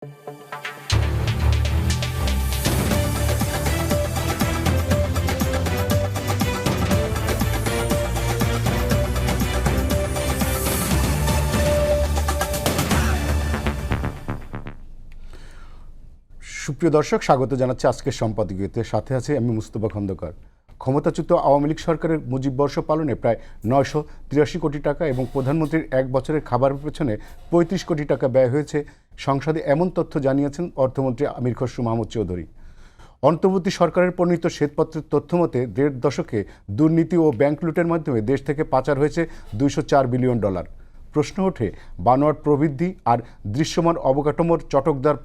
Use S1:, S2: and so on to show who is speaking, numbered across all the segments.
S1: সুপ্রিয় দর্শক, স্বাগত জানাচ্ছি আজকের সম্পাদকীয়তে। সাথে আছে আমি মুস্তফা খন্দকার। ক্ষমতাচ্যুত আওয়ামী লীগ সরকারের মুজিব বর্ষ পালনে প্রায় 983 কোটি টাকা এবং প্রধানমন্ত্রীর এক বছরের খাবারের পেছনে 35 কোটি টাকা ব্যয় হয়েছে সংসদে, এমন তথ্য জানিয়েছেন অর্থমন্ত্রী আমির খসরু মাহমুদ চৌধুরী। অন্তর্বর্তী সরকারের প্রণীত শ্বেতপত্রের তথ্যমতে 1.5 দশকে দুর্নীতি ও ব্যাংক লুটের মাধ্যমে দেশ থেকে পাচার হয়েছে $204 বিলিয়ন। প্রশ্ন ওঠে, বানোয়াট প্রবৃদ্ধি আর দৃশ্যমান অবকাঠামোর চটকদার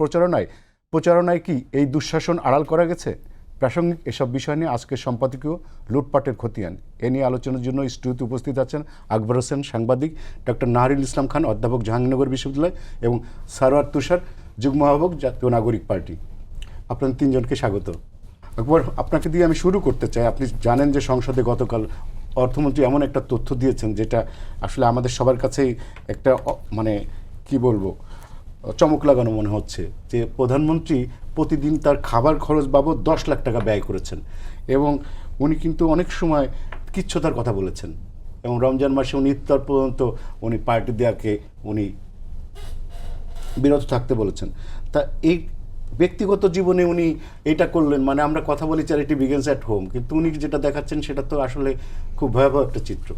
S1: প্রচারণায় কি এই দুঃশাসন আড়াল করা গেছে? প্রাসঙ্গিক এসব বিষয় নিয়ে আজকের সম্পাদকীয় লুটপাটের খতিয়ান। এ নিয়ে আলোচনার জন্য স্টুডিওতে উপস্থিত আছেন আকবর হোসেন সাংবাদিক, ডক্টর নাহারুল ইসলাম খান অধ্যাপক জাহাঙ্গীরনগর বিশ্ববিদ্যালয় এবং সারোয়ার তুষার যুগ্ম আহ্বায়ক জাতীয় নাগরিক পার্টি। আপনাদের তিনজনকে স্বাগত। আকবর, আপনাকে দিয়ে আমি শুরু করতে চাই। আপনি জানেন যে সংসদে গতকাল অর্থমন্ত্রী এমন একটা তথ্য দিয়েছেন যেটা আসলে আমাদের সবার কাছেই একটা কি বলবো, চমক লাগানো মনে হচ্ছে যে প্রধানমন্ত্রী প্রতিদিন তার খাবার খরচ বাবদ 10 লাখ টাকা ব্যয় করেছেন এবং উনি কিন্তু অনেক সময় কিচ্ছুতার কথা বলেছেন এবং রমজান মাসে উনি ইফতার পর্যন্ত উনি পার্টি দেওয়াকে উনি বিরত থাকতে বলেছেন। তা এই ব্যক্তিগত জীবনে উনি এটা করলেন, আমরা কথা বলি চ্যারিটি বিগিনস অ্যাট হোম, কিন্তু উনি যেটা দেখাচ্ছেন সেটা তো আসলে খুব ভয়াবহ একটা চিত্র।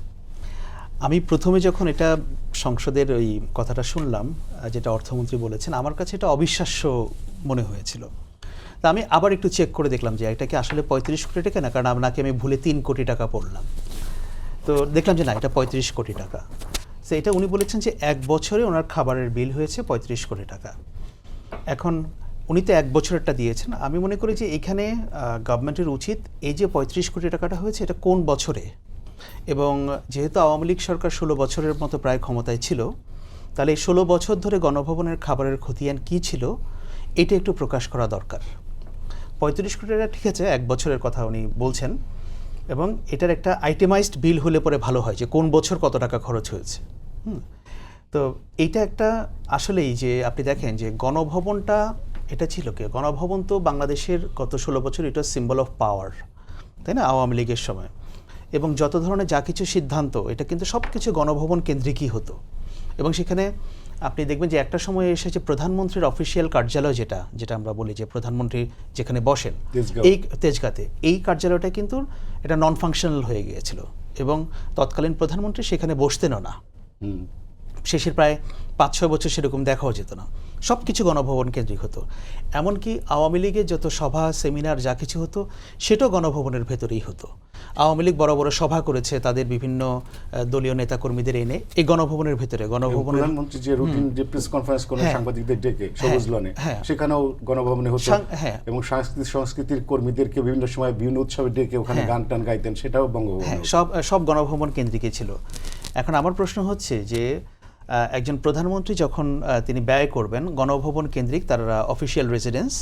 S2: আমি প্রথমে যখন এটা সংসদের ওই কথাটা শুনলাম যেটা অর্থমন্ত্রী বলেছেন, আমার কাছে এটা অবিশ্বাস্য মনে হয়েছিল। তা আমি আবার একটু চেক করে দেখলাম যে এটা কি আসলে 35 কোটি টাকা না, কারণ আপনাকে আমি ভুলে 3 কোটি টাকা পড়লাম। তো দেখলাম যে না, এটা 35 কোটি টাকা। তো এটা উনি বলেছেন যে এক বছরে ওনার খাবারের বিল হয়েছে 35 কোটি টাকা। এখন উনি তো এক বছরেরটা দিয়েছেন। আমি মনে করি যে এখানে গভর্নমেন্টের উচিত এই যে 35 কোটি টাকাটা হয়েছে এটা কোন বছরে, এবং যেহেতু আওয়ামী লীগ সরকার 16 বছরের মতো প্রায় ক্ষমতায় ছিল, তাহলে এই 16 বছর ধরে গণভবনের খাবারের খতিয়ান কী ছিল এটা একটু প্রকাশ করা দরকার। 35 কোটি টাকা ঠিক আছে, এক বছরের কথা উনি বলছেন, এবং এটার একটা আইটেমাইজড বিল হলে পরে ভালো হয় যে কোন বছর কত টাকা খরচ হয়েছে। তো এইটা একটা আসলেই যে আপনি দেখেন যে গণভবনটা এটা ছিল কি, গণভবন তো বাংলাদেশের গত 16 বছর এটা সিম্বল অফ পাওয়ার, তাই না, আওয়ামী লীগের সময়। এবং যত ধরনের যা কিছু সিদ্ধান্ত এটা কিন্তু সব কিছু গণভবন কেন্দ্রিকই হতো। এবং সেখানে আপনি দেখবেন যে একটা সময় এসেছে প্রধানমন্ত্রীর অফিসিয়াল কার্যালয়, যেটা আমরা বলি যে প্রধানমন্ত্রী যেখানে বসেন এই তেজগাঁতে, এই কার্যালয়টা কিন্তু এটা নন ফাংশনাল হয়ে গিয়েছিল এবং তৎকালীন প্রধানমন্ত্রী সেখানে বসতেনও না। শেষের প্রায় 5-6 বছর সেরকম দেখাও যেত না, সব কিছু গণভবন কেন্দ্রিক হতো। এমনকি আওয়ামী লীগের যত সভা সেমিনার যা কিছু হতো সেটাও গণভবনের ভেতরেই হতো। আওয়ামী লীগ বড় বড় সভা করেছে তাদের বিভিন্ন দলীয় নেতাকর্মীদের এনে এই গণভবনের ভেতরে, গণভবনের
S1: প্রধানমন্ত্রী যে রুটিন যে প্রেস কনফারেন্স করেন সাংবাদিকদের ডেকে সবুজ লনে, সেখানেও গণভবনে হতো এবং সংস্কৃতির কর্মীদেরকে বিভিন্ন সময় বিভিন্ন উৎসবে ডেকে ওখানে গান টান গাইতেন, সেটাও বঙ্গভবন,
S2: সব গণভবন কেন্দ্রিকই ছিল। এখন আমার প্রশ্ন হচ্ছে যে একজন প্রধানমন্ত্রী যখন তিনি ব্যয় করবেন গণভবন কেন্দ্রিক তার অফিসিয়াল রেসিডেন্স,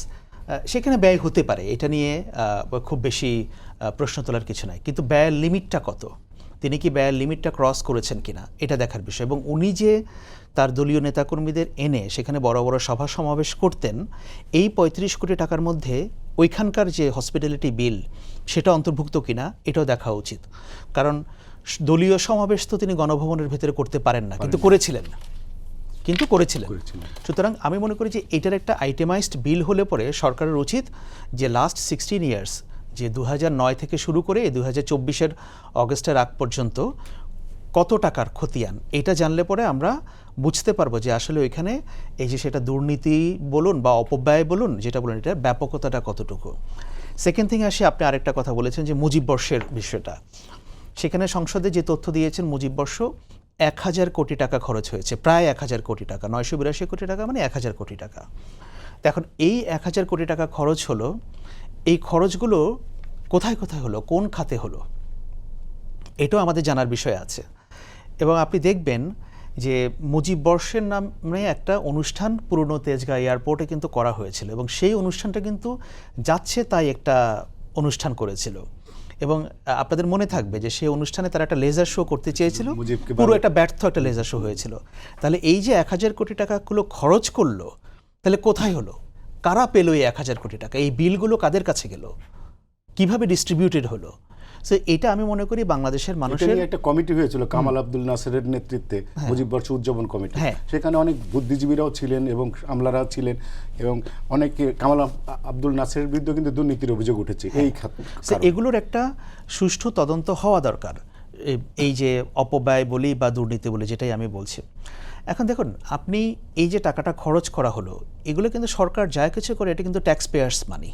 S2: সেখানে ব্যয় হতে পারে, এটা নিয়ে খুব বেশি প্রশ্ন তোলার কিছু নাই, কিন্তু ব্যয়ের লিমিটটা কত, তিনি কি ব্যয়ের লিমিটটা ক্রস করেছেন কিনা এটা দেখার বিষয়। এবং উনি যে তার দলীয় নেতাকর্মীদের এনে সেখানে বড় বড় সভা সমাবেশ করতেন, এই 35 কোটি টাকার মধ্যে ওইখানকার যে হসপিটালিটি বিল সেটা অন্তর্ভুক্ত কিনা এটাও দেখা উচিত। কারণ দলীয় সমাবেশ তো তিনি গণভবনের ভেতরে করতে পারেন না, কিন্তু করেছিলেন। সুতরাং আমি মনে করি যে এটার একটা আইটেমাইজড বিল হলে পরে সরকারের উচিত যে লাস্ট 16 ইয়ার্স, যে 2009 থেকে শুরু করে 2024-এর অগস্টের আগ পর্যন্ত কত টাকার খতিয়ান, এটা জানলে পরে আমরা বুঝতে পারবো যে আসলে ওইখানে এই যে সেটা দুর্নীতি বলুন বা অপব্যয় বলুন, যেটা বলুন, এটার ব্যাপকতাটা কতটুকু। সেকেন্ড থিং আসে, আপনি আরেকটা কথা বলেছেন যে মুজিব বর্ষের বিষয়টা। সেখানে সংসদে যে তথ্য দিয়েছেন মুজিব বর্ষ 1000 কোটি টাকা খরচ হয়েছে, প্রায় 1000 কোটি টাকা, 982 কোটি টাকা মানে 1000 কোটি টাকা। তো এখন এই 1000 কোটি টাকা খরচ হলো, এই খরচগুলো কোথায় কোথায় হলো, কোন খাতে হলো, এটাও আমাদের জানার বিষয় আছে। এবং আপনি দেখবেন যে মুজিব বর্ষের নামে একটা অনুষ্ঠান পুরনো তেজগাঁ এয়ারপোর্টে কিন্তু করা হয়েছিল এবং সেই অনুষ্ঠানটা কিন্তু যাচ্ছে তাই একটা অনুষ্ঠান করেছিল। এবং আপনাদের মনে থাকবে যে সেই অনুষ্ঠানে তারা একটা লেজার শো করতে চেয়েছিল, পুরো একটা ব্যর্থ একটা লেজার শো হয়েছিল। তাহলে এই যে 1000 কোটি টাকাগুলো খরচ করলো, তাহলে কোথায় হলো? কারা পেল এই 1,000 কোটি টাকা? এই বিলগুলো কাদের কাছে গেল? কিভাবে ডিস্ট্রিবিউটেড হলো? সো এটা আমি মনে করি বাংলাদেশের
S1: এটা
S2: মানুষের
S1: নিয়ে একটা কমিটি হয়েছিল কামাল আব্দুল নাসেরের নেতৃত্বে, মুজিব বর্ষ উদযাপন কমিটি।
S2: হ্যাঁ।
S1: সেখানে অনেক বুদ্ধিজীবীরাও ছিলেন এবং আমলারাও ছিলেন এবং অনেকে কামাল আব্দুল নাসেরের বিরুদ্ধে কিন্তু দুর্নীতির অভিযোগ উঠেছে এই
S2: সো এগুলোর একটা সুষ্ঠু তদন্ত হওয়া দরকার। এই যে অপব্যয় বলি বা দুর্নীতি বলি, যেটাই আমি বলছি। এখন দেখুন, আপনি এই যে টাকাটা খরচ করা হলো, এগুলো কিন্তু সরকার যা কিছু করে এটা কিন্তু ট্যাক্স পেয়ার্স মানি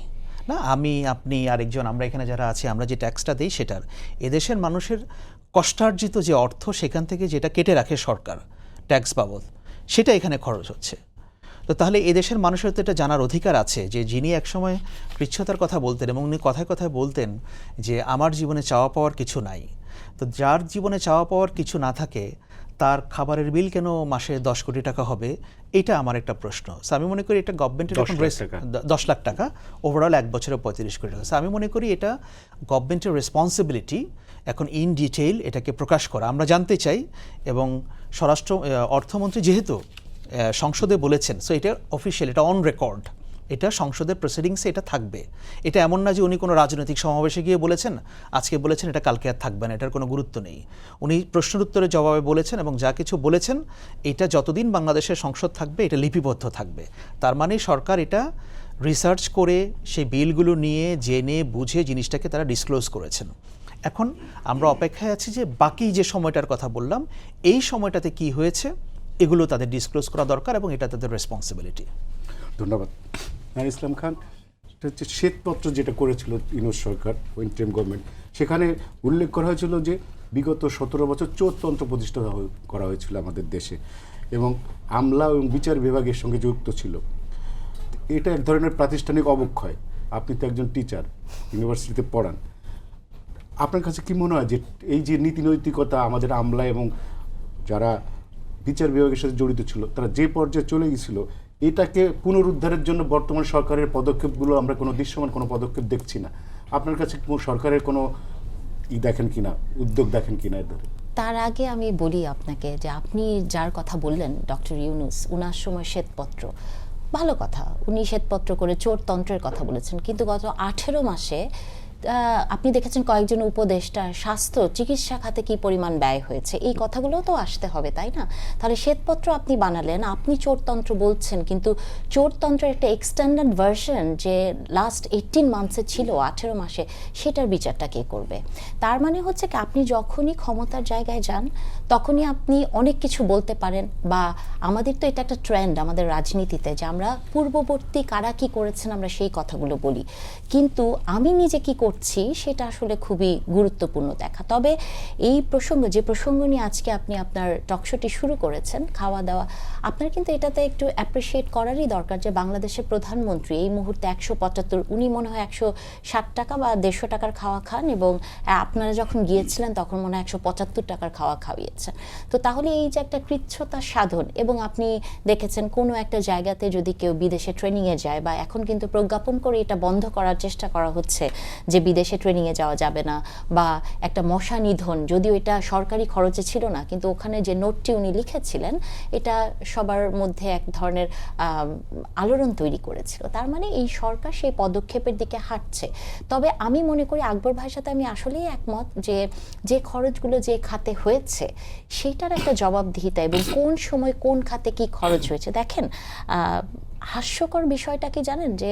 S2: না। আমি, আপনি, আরেকজন, আমরা এখানে যারা আছি, আমরা যে ট্যাক্সটা দিই সেটার এদেশের মানুষের কষ্টার্জিত যে অর্থ, সেখান থেকে যেটা কেটে রাখে সরকার ট্যাক্স বাবদ, সেটা এখানে খরচ হচ্ছে। তো তাহলে এদেশের মানুষের তো এটা জানার অধিকার আছে যে যিনি একসময় কৃচ্ছতার কথা বলতেন এবং উনি কথায় কথায় বলতেন যে আমার জীবনে চাওয়া পাওয়ার কিছু নাই। তো যার জীবনে চাওয়া পাওয়ার কিছু না থাকে, তার খাবারের বিল কেন মাসে 10 কোটি টাকা হবে? এটা আমার একটা প্রশ্ন। সো আমি মনে করি এটা গভর্নমেন্টের 10 লাখ টাকা, ওভারঅল 1 বছরে 35 কোটি টাকা। সো আমি মনে করি এটা গভর্নমেন্টের রেসপন্সিবিলিটি এখন ইন ডিটেইল এটাকে প্রকাশ করা। আমরা জানতে চাই, এবং অর্থমন্ত্রী যেহেতু সংসদে বলেছেন, সো এটা অফিসিয়াল, এটা অন রেকর্ড, এটা সংসদের প্রসিডিংসে এটা থাকবে। এটা এমন না যে উনি কোনো রাজনৈতিক সমাবেশে গিয়ে বলেছেন, আজকে বলেছেন, এটা কালকে আর থাকবে না, এটার কোনো গুরুত্ব নেই। উনি প্রশ্নের উত্তরে জবাবে বলেছেন এবং যা কিছু বলেছেন এটা যতদিন বাংলাদেশের সংসদ থাকবে এটা লিপিবদ্ধ থাকবে। তার মানে সরকার এটা রিসার্চ করে সেই বিলগুলো নিয়ে জেনে বুঝে জিনিসটাকে তারা ডিসক্লোজ করেছেন। এখন আমরা অপেক্ষায় আছি যে বাকি যে সময়টার কথা বললাম, এই সময়টাতে কি হয়েছে এগুলো তাদের ডিসক্লোজ করা দরকার এবং এটা তাদের রেসপন্সিবিলিটি।
S1: ধন্যবাদ। ইসলাম খান, এটা হচ্ছে শ্বেতপত্র যেটা করেছিল ইউনূস সরকার, ইন্টারিম গভর্নমেন্ট, সেখানে উল্লেখ করা হয়েছিল যে বিগত 17 বছর চোরতন্ত্র প্রতিষ্ঠা করা হয়েছিল আমাদের দেশে এবং আমলা এবং বিচার বিভাগের সঙ্গে যুক্ত ছিল। এটা এক ধরনের প্রাতিষ্ঠানিক অবক্ষয়। আপনি তো একজন টিচার, ইউনিভার্সিটিতে পড়ান, আপনার কাছে কি মনে হয় যে এই যে নীতি নৈতিকতা আমাদের আমলা এবং যারা বিচার বিভাগের সাথে জড়িত ছিল তারা যে পর্যায়ে চলে গেছিল, এটাকে পুনরুদ্ধারের জন্য বর্তমান সরকারের পদক্ষেপগুলো আমরা কোনো দৃশ্যমান কোনো পদক্ষেপ দেখছি না। আপনার কাছে সরকারের কোনো দেখেন কিনা, উদ্যোগ দেখেন কিনা এর ধরে?
S3: তার আগে আমি বলি আপনাকে যে আপনি যার কথা বললেন ডক্টর ইউনূস, উনার সময় শ্বেতপত্র, ভালো কথা, উনি শ্বেতপত্র করে চোরতন্ত্রের কথা বলেছেন, কিন্তু গত 18 মাসে আপনি দেখেছেন কয়েকজন উপদেষ্টা স্বাস্থ্য চিকিৎসা খাতে কি পরিমাণ ব্যয় হয়েছে, এই কথাগুলোও তো আসতে হবে, তাই না? তাহলে শ্বেতপত্র আপনি বানালেন, আপনি চোরতন্ত্র বলছেন, কিন্তু চোরতন্ত্রের একটা এক্সটেন্ডেড ভার্সন যে লাস্ট 18 মান্থসে ছিল, 18 মাসে, সেটার বিচারটা কে করবে? তার মানে হচ্ছে কি, আপনি যখনই ক্ষমতার জায়গায় যান তখনই আপনি অনেক কিছু বলতে পারেন, বা আমাদের তো এটা একটা ট্রেন্ড আমাদের রাজনীতিতে যে আমরা পূর্ববর্তী কারা কি করেছেন আমরা সেই কথাগুলো বলি, কিন্তু আমি নিজে কি করছি সেটা আসলে খুবই গুরুত্বপূর্ণ দেখা। তবে এই প্রসঙ্গ, যে প্রসঙ্গ নিয়ে আজকে আপনি আপনার টকশোটি শুরু করেছেন, খাওয়া দাওয়া, আপনার কিন্তু এটাতে একটু অ্যাপ্রিসিয়েট করারই দরকার যে বাংলাদেশের প্রধানমন্ত্রী এই মুহূর্তে 175, উনি মনে হয় 160 টাকা বা 150 টাকার খাওয়া খান, এবং আপনারা যখন গিয়েছিলেন তখন মনে হয় 175 টাকার খাওয়া খাওয়িয়েছেন। তো তাহলে এই যে একটা কৃচ্ছতা সাধন, এবং আপনি দেখেছেন কোনো একটা জায়গাতে যদি কেউ বিদেশে ট্রেনিংয়ে যায়, বা এখন কিন্তু প্রজ্ঞাপন করে এটা বন্ধ করার চেষ্টা করা হচ্ছে যে বিদেশে ট্রেনিংয়ে যাওয়া যাবে না, বা একটা মশা নিধন, যদিও এটা সরকারি খরচে ছিল না, কিন্তু ওখানে যে নোটটি উনি লিখেছিলেন এটা সবার মধ্যে এক ধরনের আলোড়ন তৈরি করেছিল। তার মানে এই সরকার সেই পদক্ষেপের দিকে হাঁটছে। তবে আমি মনে করি আকবর ভাইয়ের সাথে আমি আসলেই একমত যে যে খরচগুলো যে খাতে হয়েছে সেটার একটা জবাবদিহিতা, এবং কোন সময় কোন খাতে কি খরচ হয়েছে। দেখেন, হাস্যকর বিষয়টা কি জানেন যে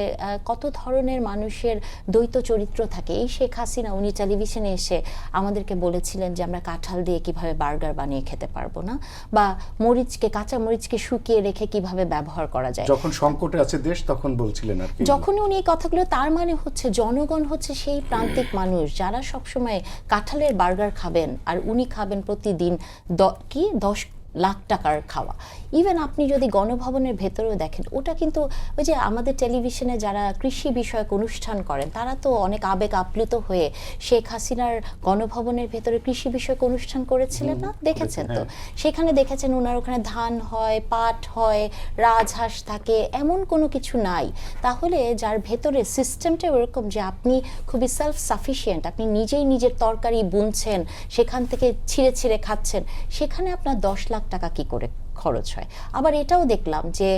S3: কত ধরনের মানুষের দ্বৈত চরিত্র থাকে। এই শেখ হাসিনা উনি টেলিভিশনে এসে আমাদেরকে বলেছিলেন যে আমরা কাঁঠাল দিয়ে কিভাবে বার্গার বানিয়ে খেতে পারবো না, বা মরিচকে, কাঁচা মরিচকে শুকিয়ে রেখে কিভাবে ব্যবহার করা যায়।
S1: যখন সংকটে আছে দেশ তখন বলছিলেন আর কি,
S3: যখন উনি এই কথাগুলো, তার মানে হচ্ছে জনগণ হচ্ছে সেই প্রান্তিক মানুষ যারা সবসময় কাঁঠালের বার্গার খাবেন, আর উনি খাবেন প্রতিদিন 10 লাখ টাকার খাওয়া। ইভেন আপনি যদি গণভবনের ভেতরেও দেখেন, ওটা কিন্তু ওই যে আমাদের টেলিভিশনে যারা কৃষি বিষয়ক অনুষ্ঠান করেন তারা তো অনেক আবেগ আপ্লুত হয়ে শেখ হাসিনার গণভবনের ভেতরে কৃষি বিষয়ক অনুষ্ঠান করেছিলেন না, দেখেছেন তো? সেখানে দেখেছেন ওনার ওখানে ধান হয়, পাট হয়, রাজহাঁস থাকে, এমন কোনো কিছু নাই। তাহলে যার ভেতরে সিস্টেমটা ওরকম যে আপনি খুবই সেলফ সাফিসিয়েন্ট, আপনি নিজেই নিজের তরকারি বুনছেন, সেখান থেকে ছিঁড়ে ছিঁড়ে খাচ্ছেন, সেখানে আপনার 10 লাখ টাকা কি করে খরচ হয়। আবার এটাও দেখলাম যে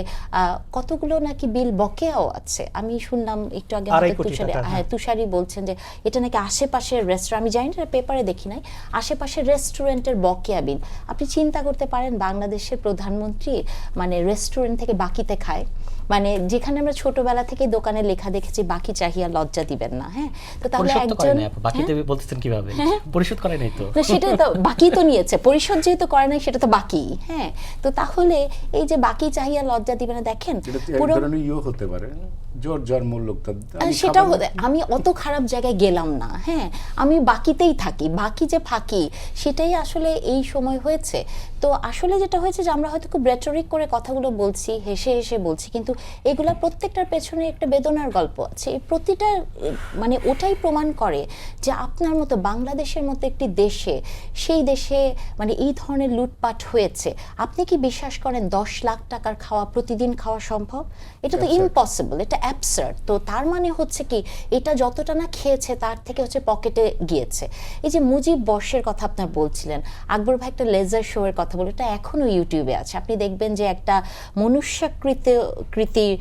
S3: কতগুলো নাকি বিল বকেয়াও আছে। আমি শুনলাম একটু আগে আমাদের
S2: 2.5 কোটি টাকা, হ্যাঁ।
S3: তুষারি বলছেন যে এটা নাকি আশেপাশের রেস্টুরেন্ট, আমি জানি না, পেপারে দেখি নাই, আশেপাশের রেস্টুরেন্টের বকেয়া বিল। আপনি চিন্তা করতে পারেন বাংলাদেশের প্রধানমন্ত্রী মানে রেস্টুরেন্ট থেকে বাকিতে খায়, মানে যেখানে আমরা ছোটবেলা থেকে দোকানে লেখা দেখেছি বাকি চাহিয়া লজ্জা দিবেন না। হ্যাঁ, তো তাহলে
S4: পরিশোধ তো করে
S3: একজন
S4: নাই আপু, বাকিতে বলতেছেন কিভাবে? পরিশোধ করে নাই তো।
S3: না, সেটা তো বাকি তো নিয়েছে, পরিশোধ যেহেতু করে নাই সেটা তো বাকি। হ্যাঁ, তো তাহলে এই যে বাকি চাহিয়া লজ্জা দিবে না, দেখেন
S1: এটা তো এক
S3: পুরো
S1: ধরনের হতে পারে, জোর জন্ম লোকটা
S3: সেটাও আমি অত খারাপ জায়গায় গেলাম না। হ্যাঁ, আমি বাকিতেই থাকি, বাকি যে ফাঁকি সেটাই আসলে এই সময় হয়েছে। তো আসলে যেটা হয়েছে যে আমরা হয়তো খুব রেটরিক করে কথাগুলো বলছি, হেসে হেসে বলছি, কিন্তু এগুলা প্রত্যেকটার পেছনে একটা বেদনার গল্প আছে। এই প্রতিটা মানে ওটাই প্রমাণ করে যে আপনার মতো বাংলাদেশের মতো একটি দেশে, সেই দেশে মানে এই ধরনের লুটপাট হয়েছে। আপনি কি বিশ্বাস করেন 10 লাখ টাকার খাওয়া প্রতিদিন খাওয়া সম্ভব? এটা তো ইম্পসিবল, এটা অ্যাবসার্ড। তো তার মানে হচ্ছে কি, এটা যতটা না খেয়েছে তার থেকে হচ্ছে পকেটে গিয়েছে। এই যে মুজিব বর্ষের কথা আপনার বলছিলেন, আকবর ভাই একটা লেজার শো এর কথা বলে, এটা এখনো ইউটিউবে আছে। আপনি দেখবেন যে একটা মনুষ্যাকৃতির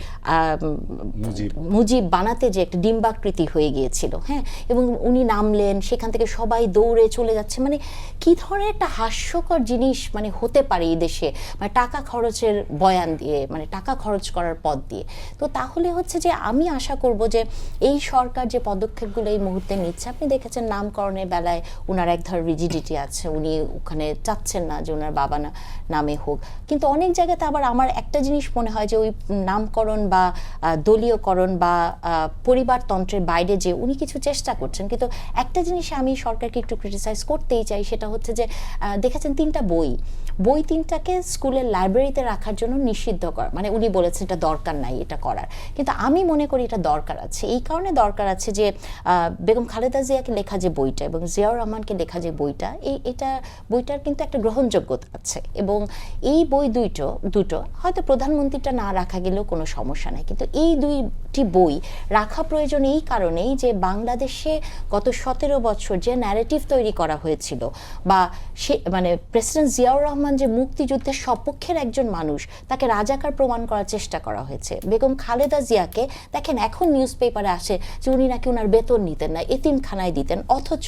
S3: মুজিব বানাতে যে একটা ডিম্বাকৃতি হয়ে গিয়েছিল। হ্যাঁ, এবং উনি নামলেন, সেখান থেকে সবাই দৌড়ে চলে যাচ্ছে। মানে কি ধরনের একটা হাস্যকর জিনিস মানে হতে পারে এই দেশে, মানে টাকা খরচের বয়ান দিয়ে, মানে টাকা খরচ করার পথ দিয়ে। তো তাহলে হচ্ছে যে আমি আশা করব যে এই সরকার যে পদক্ষেপগুলো এই মুহূর্তে নিচ্ছে, আপনি দেখেছেন নামকরণের বেলায় উনার এক ধরনের রিজিডিটি আছে, উনি ওখানে চাচ্ছেন না যে ওনার বাবা নামে হোক। কিন্তু অনেক জায়গাতে আবার আমার একটা জিনিস মনে হয় যে ওই নামকরণ বা দলীয়করণ বা পরিবারতন্ত্রের বাইরে যে উনি কিছু চেষ্টা করছেন। কিন্তু একটা জিনিস আমি সরকারকে একটু ক্রিটিসাইজ করতেই চাই, সেটা হচ্ছে যে দেখেছেন 3টা বই 3টাকে স্কুলের লাইব্রেরিতে রাখার জন্য নিষিদ্ধ করা, মানে উনি বলেছেন এটা দরকার নাই এটা করার, কিন্তু আমি মনে করি এটা দরকার আছে। এই কারণে দরকার আছে যে বেগম খালেদা জিয়াকে লেখা যে বইটা এবং জিয়াউর রহমানকে লেখা যে বইটা, বইটার কিন্তু একটা গ্রহণযোগ্যতা আছে। এবং এই বই দুটো হয়তো প্রধানমন্ত্রীটা না রাখা গেলেও কোনো সমস্যা নেই, কিন্তু এই দুইটি বই রাখা প্রয়োজন এই কারণেই যে বাংলাদেশে গত 17 বছর যে ন্যারেটিভ তৈরি করা হয়েছিল, বা সে মানে প্রেসিডেন্ট জিয়াউর রহমান যে মুক্তিযুদ্ধের সপক্ষের একজন মানুষ, তাকে রাজাকার প্রমাণ করার চেষ্টা করা হয়েছে। বেগম খালেদা জিয়াকে দেখেন এখন নিউজ পেপারে আসে যে উনি নাকি উনার বেতন নিতেন না, এতিমখানায় দিতেন, অথচ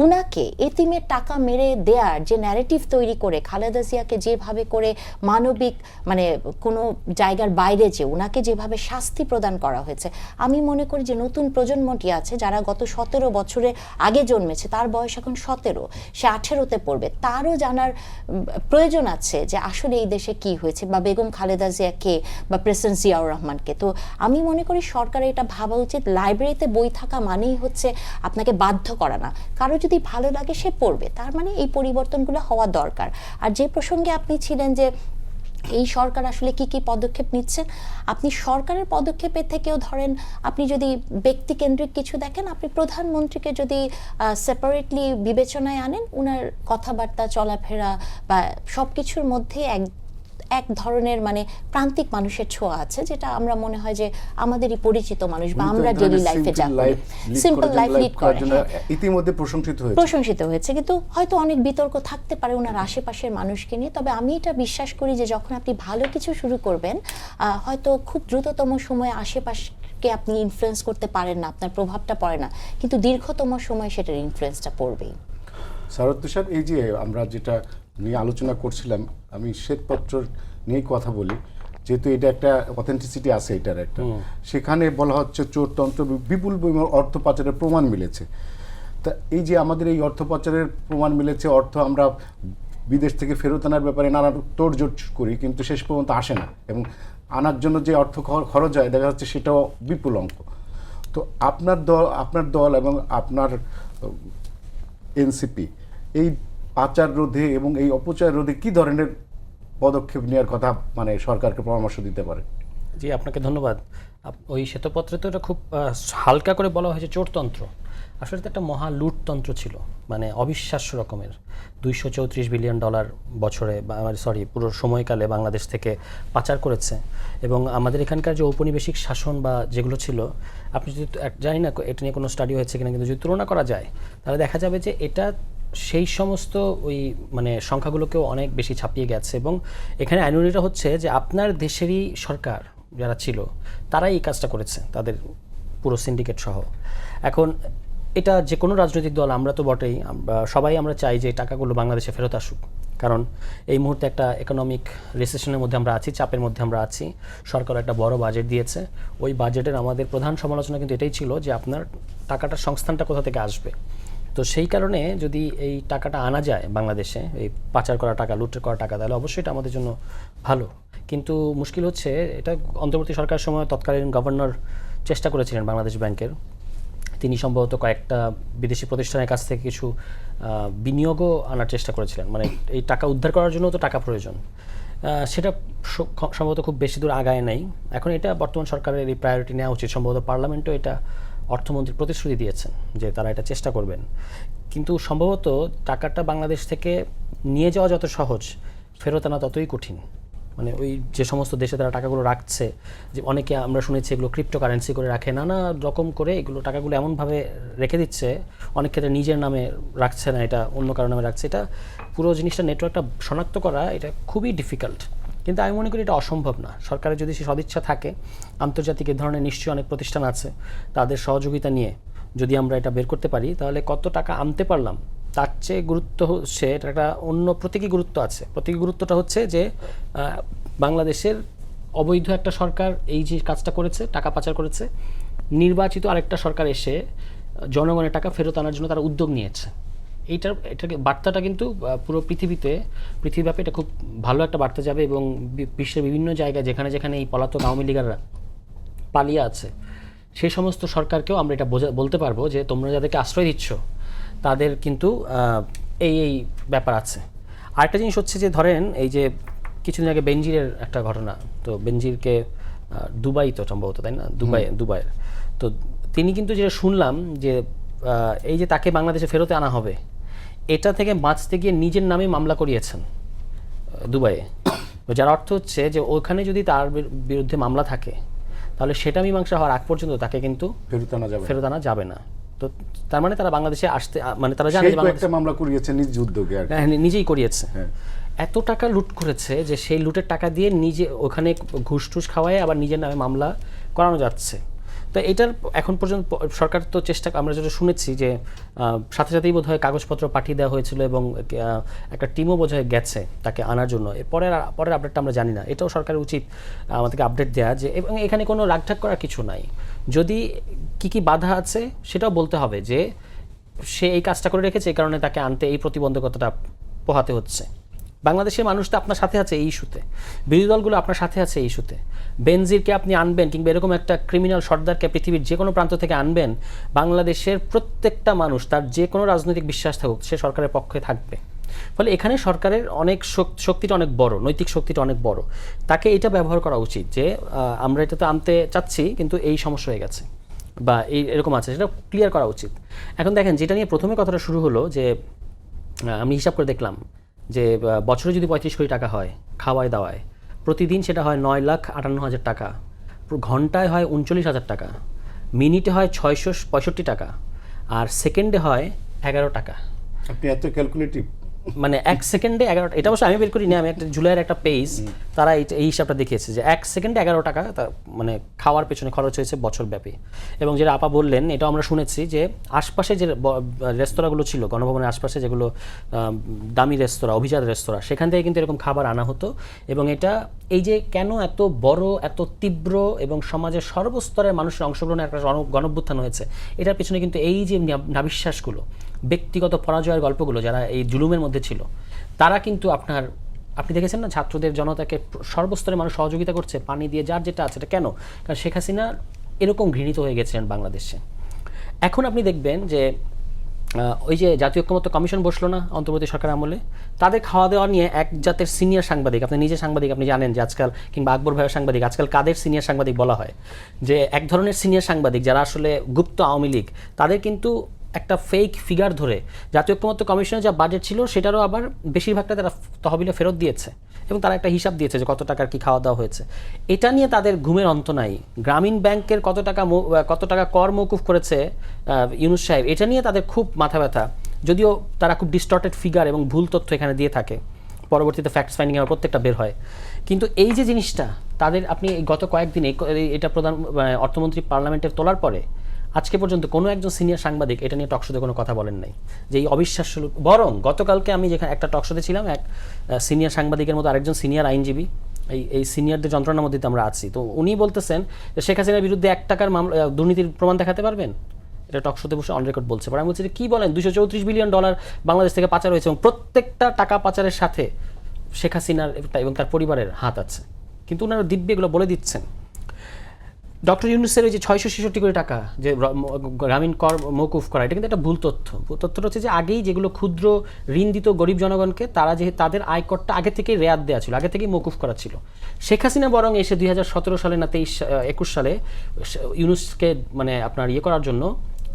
S3: উনাকে এতিমের টাকা মেরে দেয়ার যে ন্যারেটিভ তৈরি করে খালেদা জিয়াকে যেভাবে করে মানবিক মানে কোনো জায়গার বাইরে যে উনাকে যেভাবে শাস্তি প্রদান করা হয়েছে, আমি মনে করি যে নতুন প্রজন্মটি আছে যারা গত 17 বছরের আগে জন্মেছে, তার বয়স এখন 17, সে 18তে পড়বে, তারও জানার প্রয়োজন আছে যে আসলে এই দেশে কি হয়েছে, বা বেগম খালেদা জিয়াকে বা প্রেসিডেন্ট জিয়াউর রহমানকে। তো আমি মনে করি সরকারের এটা ভাবা উচিত, লাইব্রেরিতে বই থাকা মানেই হচ্ছে আপনাকে বাধ্য করা না, কারো যদি ভালো লাগে সে পড়বে, তার মানে এই পরিবর্তনগুলো হওয়া দরকার। আর যে প্রসঙ্গে আপনি ছিলেন যে এই সরকার আসলে কি কি পদক্ষেপ নিচ্ছেন, আপনি সরকারের পদক্ষেপের থেকেও ধরেন আপনি যদি ব্যক্তিকেন্দ্রিক কিছু দেখেন, আপনি প্রধানমন্ত্রীকে যদি সেপারেটলি বিবেচনায় আনেন, উনার কথাবার্তা চলাফেরা বা সব কিছুর মধ্যে এক ধরনের মানে প্রান্তিক মানুষের ছোঁয়া আছে, যেটা আমরা মনে হয় যে আমাদেরই পরিচিত মানুষ বা আমরা ডেইলি লাইফে যা করি, সিম্পল লাইফ লিড করার জন্য
S1: ইতিমধ্যে প্রশংসিত
S3: হয়েছে। কিন্তু হয়তো অনেক বিতর্ক থাকতে পারে ওনার আশেপাশের মানুষকে নিয়ে। তবে আমি এটা বিশ্বাস করি যে যখন আপনি ভালো কিছু শুরু করবেন, হয়তো খুব দ্রুততম সময়ে আশেপাশকে আপনি ইনফ্লুয়েন্স করতে পারেন না, আপনার প্রভাবটা পড়ে না, কিন্তু দীর্ঘতম সময় সেটার ইনফ্লুয়েন্সটা পড়বেই।
S1: সারোয়ার তুষার, এই যে আমরা যেটা নিয়ে আলোচনা করছিলাম, আমি শ্বেতপত্র নিয়েই কথা বলি, যেহেতু এটা একটা অথেন্টিসিটি আছে এটার একটা, সেখানে বলা হচ্ছে চোরতন্ত্র, বিপুল পরিমাণ অর্থ পাচারের প্রমাণ মিলেছে। তা এই যে আমাদের এই অর্থ পাচারের প্রমাণ মিলেছে, অর্থ আমরা বিদেশ থেকে ফেরত আনার ব্যাপারে নানা তোড়জোড় করি, কিন্তু শেষ পর্যন্ত আসে না, এবং আনার জন্য যে অর্থ খরচ হয় দেখা যাচ্ছে সেটাও বিপুল অঙ্ক। তো আপনার দল এবং আপনার এনসিপি এই পাচার রোধে এবং এই অপচয় রোধে কি ধরনের পদক্ষেপ নেওয়ার কথা মানে সরকারকে পরামর্শ দিতে পারে?
S4: জি, আপনাকে ধন্যবাদ। ওই শ্বেতপত্রে তো এটা খুব হালকা করে বলা হয়েছে চোরতন্ত্র, আসলে এটা একটা মহা লুটতন্ত্র ছিল, মানে অবিশ্বাস্য রকমের। $234 বিলিয়ন বছরে পুরো সময়কালে বাংলাদেশ থেকে পাচার করেছে। এবং আমাদের এখানকার যে ঔপনিবেশিক শাসন বা যেগুলো ছিল, আপনি যদি জানি না এটা নিয়ে কোনো স্টাডি হয়েছে কিনা, কিন্তু যদি তুলনা করা যায় তাহলে দেখা যাবে যে এটা সেই সমস্ত ওই মানে সংখ্যাগুলোকেও অনেক বেশি ছাপিয়ে গেছে। এবং এখানে আইনুরিটা হচ্ছে যে আপনার দেশেরই সরকার যারা ছিল তারাই এই কাজটা করেছে, তাদের পুরো সিন্ডিকেট সহ। এখন এটা যে কোনো রাজনৈতিক দল, আমরা তো বটেই, সবাই আমরা চাই যে টাকাগুলো বাংলাদেশে ফেরত আসুক, কারণ এই মুহূর্তে একটা ইকোনমিক রিসেশনের মধ্যে আমরা আছি, চাপের মধ্যে আমরা আছি। সরকার একটা বড় বাজেট দিয়েছে, ওই বাজেটের আমাদের প্রধান সমালোচনা কিন্তু এটাই ছিল যে আপনার টাকাটার সংস্থানটা কোথা থেকে আসবে। তো সেই কারণে যদি এই টাকাটা আনা যায় বাংলাদেশে, এই পাচার করা টাকা, লুট করা টাকা, তাহলে অবশ্যই এটা আমাদের জন্য ভালো। কিন্তু মুশকিল হচ্ছে এটা অন্তর্বর্তী সরকারের সময় তৎকালীন গভর্নর চেষ্টা করেছিলেন বাংলাদেশ ব্যাংকের, তিনি সম্ভবত কয়েকটা বিদেশি প্রতিষ্ঠানের কাছ থেকে কিছু বিনিয়োগও আনার চেষ্টা করেছিলেন, মানে এই টাকা উদ্ধার করার জন্য তো টাকা প্রয়োজন। সেটা সম্ভবত খুব বেশি দূর আগায় নাই। এখন এটা বর্তমান সরকারের এই প্রায়োরিটি নেওয়া উচিত। সম্ভবত পার্লামেন্টও এটা অর্থমন্ত্রী প্রতিশ্রুতি দিয়েছেন যে তারা এটা চেষ্টা করবেন। কিন্তু সম্ভবত টাকাটা বাংলাদেশ থেকে নিয়ে যাওয়া যত সহজ, ফেরত আনা ততই কঠিন। মানে ওই যে সমস্ত দেশে তারা টাকাগুলো রাখছে, যে অনেকে আমরা শুনেছি এগুলো ক্রিপ্টোকারেন্সি করে রাখে, নানা রকম করে এগুলো টাকাগুলো এমনভাবে রেখে দিচ্ছে, অনেক ক্ষেত্রে নিজের নামে রাখছে না, এটা অন্য কারো নামে রাখছে। এটা পুরো জিনিসটা নেটওয়ার্কটা শনাক্ত করা এটা খুবই ডিফিকাল্ট। কিন্তু আমি মনে করি এটা অসম্ভব না। সরকারের যদি সে সদিচ্ছা থাকে, আন্তর্জাতিক এ ধরনের নিশ্চয়ই অনেক প্রতিষ্ঠান আছে, তাদের সহযোগিতা নিয়ে যদি আমরা এটা বের করতে পারি, তাহলে কত টাকা আনতে পারলাম তার চেয়ে গুরুত্ব হচ্ছে, এটা একটা অন্য প্রতীকী গুরুত্ব আছে। প্রতীকী গুরুত্বটা হচ্ছে যে বাংলাদেশের অবৈধ একটা সরকার এই যে কাজটা করেছে, টাকা পাচার করেছে, নির্বাচিত আরেকটা সরকার এসে জনগণের টাকা ফেরত আনার জন্য তারা উদ্যোগ নিয়েছে। এটাকে বার্তাটা কিন্তু পুরো পৃথিবীব্যাপী এটা খুব ভালো একটা বার্তা যাবে। এবং বিশ্বের বিভিন্ন জায়গায় যেখানে যেখানে এই পলাতক আওয়ামী লীগাররা পালিয়ে আছে, সেই সমস্ত সরকারকেও আমরা এটা বলতে পারবো যে তোমরা যাদেরকে আশ্রয় দিচ্ছ তাদের কিন্তু এই ব্যাপার আছে। আরেকটা জিনিস হচ্ছে যে ধরেন এই যে কিছুদিন আগে বেনজিরের একটা ঘটনা, তো বেনজিরকে দুবাই তো সম্ভবত, তাই না, দুবাইয়ের, তো তিনি কিন্তু যেটা শুনলাম যে এই যে তাকে বাংলাদেশে ফেরতে আনা হবে, এটা থেকে বাঁচতে গিয়ে নিজের নামে মামলা করিয়েছেন দুবাইয়ে। যার অর্থ হচ্ছে যে ওখানে যদি তার বিরুদ্ধে মামলা থাকে, তাহলে সেটা মীমাংসা হওয়ার আগ পর্যন্ত তাকে কিন্তু ফেরত আনা যাবে না। তো তার মানে তারা বাংলাদেশে আসতে, মানে তারা জানে
S1: একটা মামলা করিয়েছে নিজ উদ্যোগে,
S4: নিজেই করিয়েছে। এত টাকা লুট করেছে যে সেই লুটের টাকা দিয়ে নিজে ওখানে ঘুষ টুস খাওয়ায় আবার নিজের নামে মামলা করানো যাচ্ছে। তো এটার এখন পর্যন্ত সরকার তো চেষ্টা, আমরা যেটা শুনেছি যে সাথে সাথেই বোধহয় কাগজপত্র পাঠিয়ে দেওয়া হয়েছিল এবং একটা টিমও বোধহয় গেছে তাকে আনার জন্য। পরের আপডেটটা আমরা জানি না, এটাও সরকারের উচিত আমাদেরকে আপডেট দেওয়া যে, এবং এখানে কোনো রাগঢাক করার কিছু নাই। যদি কি বাধা আছে সেটাও বলতে হবে যে সে এই কাজটা করে রেখেছে, এই কারণে তাকে আনতে এই প্রতিবন্ধকতাটা পোহাতে হচ্ছে। বাংলাদেশের মানুষ তো আপনার সাথে আছে এই ইস্যুতে, বিরোধী দলগুলো আপনার সাথে আছে এই ইস্যুতে। বেনজিরকে আপনি আনবেন কিংবা এরকম একটা ক্রিমিনাল সর্দারকে পৃথিবীর যে কোনো প্রান্ত থেকে আনবেন, বাংলাদেশের প্রত্যেকটা মানুষ তার যে কোনো রাজনৈতিক বিশ্বাস থাকুক সে সরকারের পক্ষে থাকবে। ফলে এখানে সরকারের অনেক শক্তিটা অনেক বড়, নৈতিক শক্তিটা অনেক বড়। তাকে এটা ব্যবহার করা উচিত যে আমরা এটা তো আনতে চাচ্ছি কিন্তু এই সমস্যা হয়ে গেছে বা এরকম আছে, সেটা ক্লিয়ার করা উচিত। এখন দেখেন, যেটা নিয়ে প্রথমে কথাটা শুরু হলো যে আমি হিসাব করে দেখলাম যে বছরে যদি 35 কোটি টাকা হয় খাওয়ায় দাওয়ায়, প্রতিদিন সেটা হয় 9,58,000 টাকা, ঘন্টায় হয় 39,000 টাকা, মিনিটে হয় 665 টাকা, আর সেকেন্ডে হয় 11 টাকা।
S1: আপনি এত ক্যালকুলেটিভ,
S4: মানে 1 সেকেন্ডে 11, এটা অবশ্য আমি বের করি না, আমি একটা জুলাইয়ের একটা পেজ, তারা এই হিসাবটা দেখিয়েছে যে 1 সেকেন্ডে 11 টাকা মানে খাওয়ার পেছনে খরচ হয়েছে বছরব্যাপী। এবং যেটা আপা বললেন এটাও আমরা শুনেছি যে আশপাশে যে রেস্তোরাঁগুলো ছিল গণভবনের আশপাশে, যেগুলো দামি রেস্তোরাঁ, অভিজাত রেস্তোরাঁ, সেখান থেকে কিন্তু এরকম খাবার আনা হতো। এবং এটা এই যে কেন এত বড়, এত তীব্র এবং সমাজের সর্বস্তরের মানুষের অংশগ্রহণের একটা গণঅভ্যুত্থান হয়েছে, এটার পেছনে কিন্তু এই যে নাবিশ্বাসগুলো, ব্যক্তিগত পরাজয়ের গল্পগুলো, যারা এই জুলুমের মধ্যে ছিল, তারা কিন্তু আপনি দেখেছেন না, ছাত্রদের, জনতাকে সর্বস্তরের মানুষ সহযোগিতা করছে পানি দিয়ে, যার যেটা আছে। এটা কেন? কারণ শেখ হাসিনা এরকম ঘৃণিত হয়ে গেছিলেন বাংলাদেশে। এখন আপনি দেখবেন যে ওই যে জাতীয় ঐক্যমত্য কমিশন বসলো না অন্তর্বর্তী সরকার আমলে, তাদের খাওয়া দাওয়া নিয়ে এক জাতের সিনিয়র সাংবাদিক, আপনি নিজে সাংবাদিক, আপনি জানেন যে আজকাল, কিংবা আকবর ভাইয়ের সাংবাদিক, আজকাল কাদের সিনিয়র সাংবাদিক বলা হয়, যে এক ধরনের সিনিয়র সাংবাদিক যারা আসলে গুপ্ত আওয়ামী লীগ, তাদের কিন্তু একটা ফেক ফিগার ধরে জাতীয় ঐক্যমত্য কমিশনের যা বাজেট ছিল সেটারও আবার বেশিরভাগটা তারা তহবিলে ফেরত দিয়েছে, এবং তারা একটা হিসাব দিয়েছে যে কত টাকার কি খাওয়া দাওয়া হয়েছে। এটা নিয়ে তাদের ঘুমের অন্ত নাই। গ্রামীণ ব্যাংকের কত টাকা কর মৌকুফ করেছে ইউনূস সাহেব, এটা নিয়ে তাদের খুব মাথা ব্যথা। যদিও তারা খুব ডিস্টর্টেড ফিগার এবং ভুল তথ্য এখানে দিয়ে থাকে, পরবর্তীতে ফ্যাক্টস ফাইন্ডিং আমার প্রত্যেকটা বের হয়। কিন্তু এই যে জিনিসটা তাদের আপনি গত কয়েকদিন এটা অর্থমন্ত্রী পার্লামেন্টে তোলার পরে আজকে পর্যন্ত কোনো একজন সিনিয়র সাংবাদিক এটা নিয়ে টকশোতে কোনো কথা বলেন নাই যে এই অবিশ্বাস্য। বরং গতকালকে আমি যেখানে একটা টকশোতে ছিলাম, এক সিনিয়র সাংবাদিকের মতো আরেকজন সিনিয়র আইনজীবী, এই সিনিয়রদের যন্ত্রণার মধ্যে আমরা আছি, তো উনি বলতেছেন যে শেখ হাসিনার বিরুদ্ধে 1 টাকার মামলা দুর্নীতির প্রমাণ দেখাতে পারবেন? এটা টকশোতে বসে অন রেকর্ড বলছে। পরে আমি বলছি যে কী বলেন, $234 বিলিয়ন বাংলাদেশ থেকে পাচার হয়েছে এবং প্রত্যেকটা টাকা পাচারের সাথে শেখ হাসিনার এবং তার পরিবারের হাত আছে। কিন্তু ওনারা দিব্যি এগুলো বলে দিচ্ছেন। ডক্টর ইউনূসের ওই যে 666 কোটি টাকা যে গ্রামীণ কর মওকুফ করা, এটা কিন্তু একটা ভুল তথ্য। তথ্যটা হচ্ছে যে আগেই যেগুলো ক্ষুদ্র ঋণ দিত গরিব জনগণকে, তারা যে তাদের আয়করটা আগে থেকেই রেয়াত দেওয়া ছিল, আগে থেকেই মওকুফ করা ছিল। শেখ হাসিনা বরং এসে 2017 সালে না 21 সালে ইউনূসকে মানে আপনার করার জন্য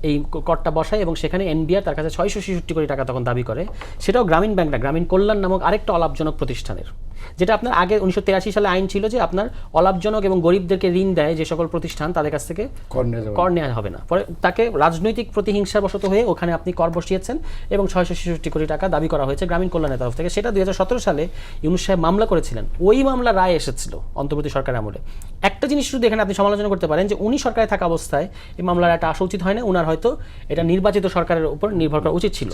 S4: এই করটা বসায় এবং সেখানে এনবিআর তার কাছে 666 কোটি টাকা তখন দাবি করে। সেটাও গ্রামীণ ব্যাংক না, গ্রামীণ কল্যাণ নামক আরেকটা অলাভজনক প্রতিষ্ঠানের, যেটা আপনার আগে 1983 সালে আইন ছিল যে আপনার অলাভজনক এবং গরিবদেরকে ঋণ দেয় যে সকল প্রতিষ্ঠান, তাদের কাছ থেকে কর নেওয়া হবে না। পরে তাকে রাজনৈতিক প্রতিহিংসার বশত হয়ে ওখানে আপনি কর বসিয়েছেন এবং 666 কোটি টাকা দাবি করা হয়েছে গ্রামীণ কল্যাণের তরফ থেকে। সেটা 2017 সালে ইউনূস সাহেব মামলা করেছিলেন। ওই মামলা রায় এসেছিল অন্তর্বর্তী সরকারের আমলে। একটা জিনিস শুধু এখানে আপনি সমালোচনা করতে পারেন যে উনি সরকারে থাকা অবস্থায় এই মামলার একটা আসা উচিত হয় না, উনার হয়তো এটা নির্বাচিত সরকারের উপর নির্ভর করা উচিত ছিল।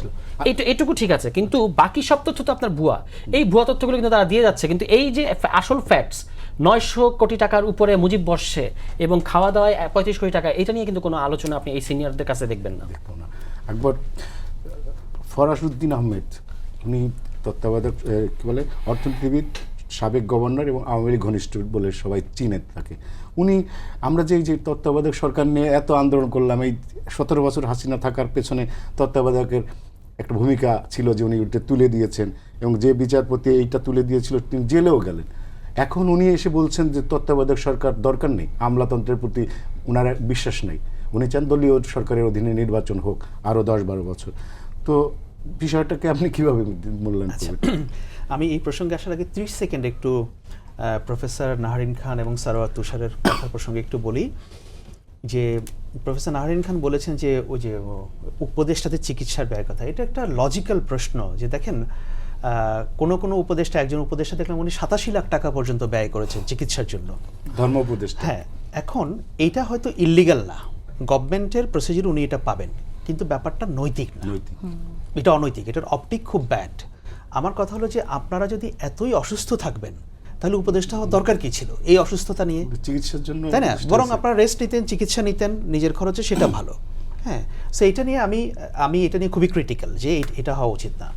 S4: এইটুকু ঠিক আছে, কিন্তু বাকি সব তথ্য তো আপনার ভুয়া। এই ভুয়া তথ্যগুলো কিন্তু তারা দিয়ে যাচ্ছে, কিন্তু এই যে আসল ফ্যাক্টস 900 কোটি টাকার উপরে মুজিব বর্ষে এবং খাওয়া দাওয়ায় 35 কোটি টাকা, এটা নিয়ে কিন্তু কোনো আলোচনা আপনি এই সিনিয়রদের কাছে দেখবেন না।
S1: একবার ফরাসউদ্দিন আহমেদ, উনি তত্ত্বাবধায়ক কি বলে অর্থনীতিবিদ, সাবেক গভর্নর এবং আওয়ামী লীগ ঘনিষ্ঠ বলে সবাই চিনে থাকে। উনি আমরা যে তত্ত্বাবধায়ক সরকার নিয়ে এত আন্দোলন করলাম, এই 17 বছর হাসিনা থাকার পেছনে তত্ত্বাবধায়কের একটা ভূমিকা ছিল যে উনি ওটা তুলে দিয়েছেন এবং যে বিচারপতি এইটা তুলে দিয়েছিল তিনি জেলেও গেলেন। এখন উনি এসে বলছেন যে তত্ত্বাবধায়ক সরকার দরকার নেই, আমলাতন্ত্রের প্রতি ওনার বিশ্বাস নেই, উনি চান দলীয় সরকারের অধীনে নির্বাচন হোক আরও 10-12 বছর। তো বিষয়টাকে আপনি কীভাবে মূল্যায়ন করবেন?
S2: আমি এই প্রসঙ্গে আসার আগে 30 সেকেন্ড একটু প্রফেসর নাহারিন খান এবং সারোয়ার তুষারের কথার প্রসঙ্গে একটু বলি। যে প্রফেসর নাহারিন খান বলেছেন যে ওই যে উপদেষ্টাদের চিকিৎসার ব্যয়ের কথা, এটা একটা লজিক্যাল প্রশ্ন। যে দেখেন কোনো উপদেষ্টা, একজন উপদেষ্টা দেখলাম উনি 87 লাখ টাকা পর্যন্ত ব্যয় করেছেন চিকিৎসার জন্য,
S1: ধর্ম উপদেষ্টা।
S2: হ্যাঁ, এখন এইটা হয়তো ইল্লিগাল না, গভর্নমেন্টের প্রসিডিউর উনি এটা পাবেন, কিন্তু ব্যাপারটা নৈতিক না, এটা অনৈতিক, এটার অপটিক খুব ব্যাড। আমার কথা হলো যে আপনারা যদি এতই অসুস্থ থাকবেন তাহলে উপদেষ্টা হওয়ার দরকার কি ছিল এই অসুস্থতা নিয়ে?
S1: চিকিৎসার জন্য,
S2: তাই না? বরং আপনারা রেস্ট নিতেন, চিকিৎসা নিতেন নিজের খরচে, সেটা ভালো। হ্যাঁ, সো এটা নিয়ে আমি এটা নিয়ে খুবই ক্রিটিক্যাল যে এটা হওয়া উচিত না।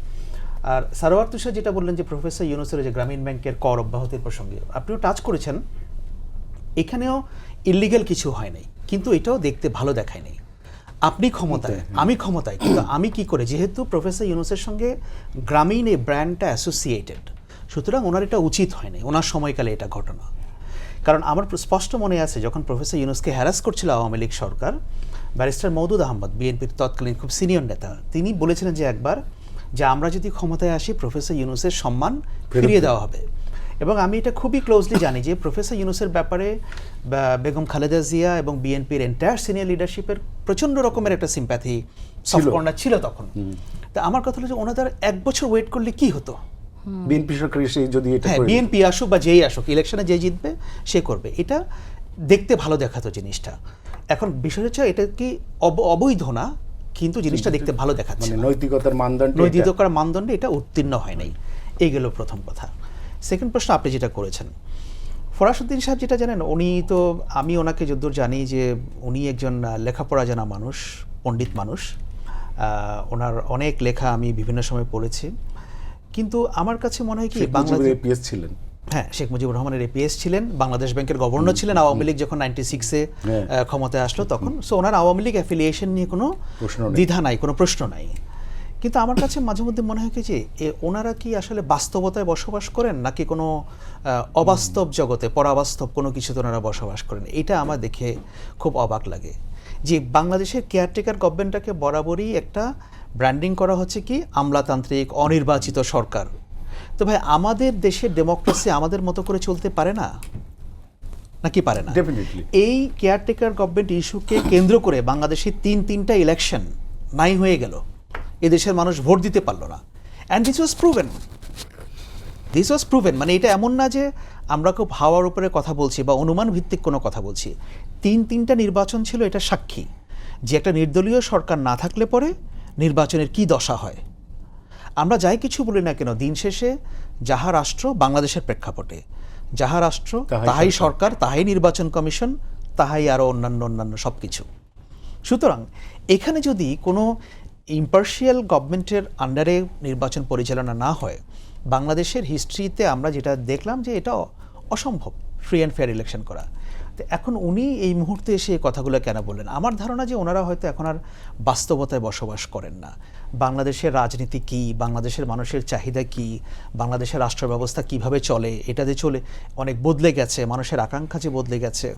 S2: আর সারোয়ার তুষার যেটা বললেন যে প্রফেসর ইউনূসের যে গ্রামীণ ব্যাংকের কর অব্যাহতির প্রসঙ্গে আপনিও টাচ করেছেন, এখানেও ইল্লিগাল কিছু হয় নাই, কিন্তু এটাও দেখতে ভালো দেখায় নাই। আপনি ক্ষমতায়, আমি ক্ষমতায়, কিন্তু আমি কি করে, যেহেতু প্রফেসর ইউনূসের সঙ্গে গ্রামীণ এই ব্র্যান্ডটা অ্যাসোসিয়েটেড, সুতরাং ওনার এটা উচিত হয় নাই ওনার সময়কালে এটা ঘটনা। কারণ আমার স্পষ্ট মনে আছে যখন প্রফেসর ইউনূসকে হ্যারাস করছিল আওয়ামী লীগ সরকার, ব্যারিস্টার মওদুদ আহমদ বিএনপির তৎকালীন খুব সিনিয়র নেতা, তিনি বলেছিলেন যে একবার যে আমরা যদি ক্ষমতায় আসি প্রফেসর ইউনূসের সম্মান ফিরিয়ে দেওয়া হবে। এবং আমি এটা খুবই ক্লোজলি জানি যে প্রফেসর ইউনূসের ব্যাপারে বেগম খালেদা জিয়া এবং বিএনপির এন্টায়ার সিনিয়র লিডারশিপের প্রচণ্ড রকমের একটা সিম্প্যাথি, সফট কর্নার ছিল তখন। তা আমার কথা হলো যে ওনাদের 1 বছর ওয়েট করলে কি হতো?
S1: বিএনপি সরকার এসে যদি এটা,
S2: হ্যাঁ, বিএনপি আসুক বা যেই আসুক, ইলেকশনে যে জিতবে সে করবে, এটা দেখতে ভালো দেখাতো জিনিসটা। এখন বিষয় হচ্ছে এটা কি অবৈধ না, কিন্তু জিনিসটা দেখতে ভালো দেখাচ্ছে,
S1: মানে নৈতিকতার
S2: মানদণ্ডে এটা উত্তীর্ণ হয় নাই। এই গেল প্রথম কথা। সেকেন্ড প্রশ্ন আপনি যেটা করেছেন, ফরাসউদ্দিন সাহেব যেটা জানেন, উনি তো, আমি ওনাকে যদ্দূর জানি যে উনি একজন লেখাপড়া জানা মানুষ, পণ্ডিত মানুষ। ওনার অনেক লেখা আমি বিভিন্ন সময় পড়েছি, কিন্তু আমার কাছে মনে হয় কি
S1: বাংলাদেশ এপিএস ছিলেন,
S2: হ্যাঁ, শেখ মুজিবুর রহমানের এপিএস ছিলেন, বাংলাদেশ ব্যাংকের গভর্নর ছিলেন আওয়ামী লীগ যখন 96-এ ক্ষমতায় আসলো তখন। সো ওনার আওয়ামী লীগ অ্যাফিলিয়েশন নিয়ে কোনো দ্বিধা নাই, কোনো প্রশ্ন নাই। কিন্তু আমার কাছে মাঝে মধ্যে মনে হয় কি যে ওনারা কি আসলে বাস্তবতায় বসবাস করেন নাকি কোনো অবাস্তব জগতে, পরাবাস্তব কোনো কিছুতে ওনারা বসবাস করেন? এটা আমার দেখে খুব অবাক লাগে যে বাংলাদেশের কেয়ারটেকার গভর্নমেন্টটাকে বরাবরই একটা ব্র্যান্ডিং করা হচ্ছে কি আমলাতান্ত্রিক, অনির্বাচিত সরকার। তো ভাই, আমাদের দেশের ডেমোক্রেসি আমাদের মতো করে চলতে পারে না নাকি পারে না? এই কেয়ারটেকার গভর্নমেন্ট ইস্যুকে কেন্দ্র করে বাংলাদেশে 3টা ইলেকশন নাই হয়ে গেল। এদেশের মানুষ ভোট দিতে পারলো না। অ্যান্ড দিস ওয়াজ প্রুভেন, মানে এটা এমন না যে আমরা খুব হাওয়ার উপরে কথা বলছি বা অনুমান ভিত্তিক কোনো কথা বলছি। তিনটা নির্বাচন ছিল এটা সাক্ষী যে একটা নির্দলীয় সরকার না থাকলে পরে নির্বাচনের কি দশা হয়। আমরা যাই কিছু বলি না কেন, দিন শেষে যাহা রাষ্ট্র বাংলাদেশের প্রেক্ষাপটে, যাহা রাষ্ট্র তাহাই সরকার, তাহাই নির্বাচন কমিশন, তাহাই আরও অন্যান্য সব কিছু। সুতরাং এখানে যদি কোনো ইম্পার্শিয়াল গভর্নমেন্টের আন্ডারে নির্বাচন পরিচালনা না হয়, বাংলাদেশের হিস্ট্রিতে আমরা যেটা দেখলাম যে এটা অসম্ভব ফ্রি অ্যান্ড ফেয়ার ইলেকশন করা। তো এখন উনি এই মুহূর্তে এসে এই কথাগুলো কেন বললেন? আমার ধারণা যে ওনারা হয়তো এখন আর বাস্তবতায় বসবাস করেন না। বাংলাদেশের রাজনীতি কী, বাংলাদেশের মানুষের চাহিদা কী, বাংলাদেশের রাষ্ট্র ব্যবস্থা কীভাবে চলে, এটা যে চলে অনেক বদলে গেছে, মানুষের আকাঙ্ক্ষা যে বদলে গেছে,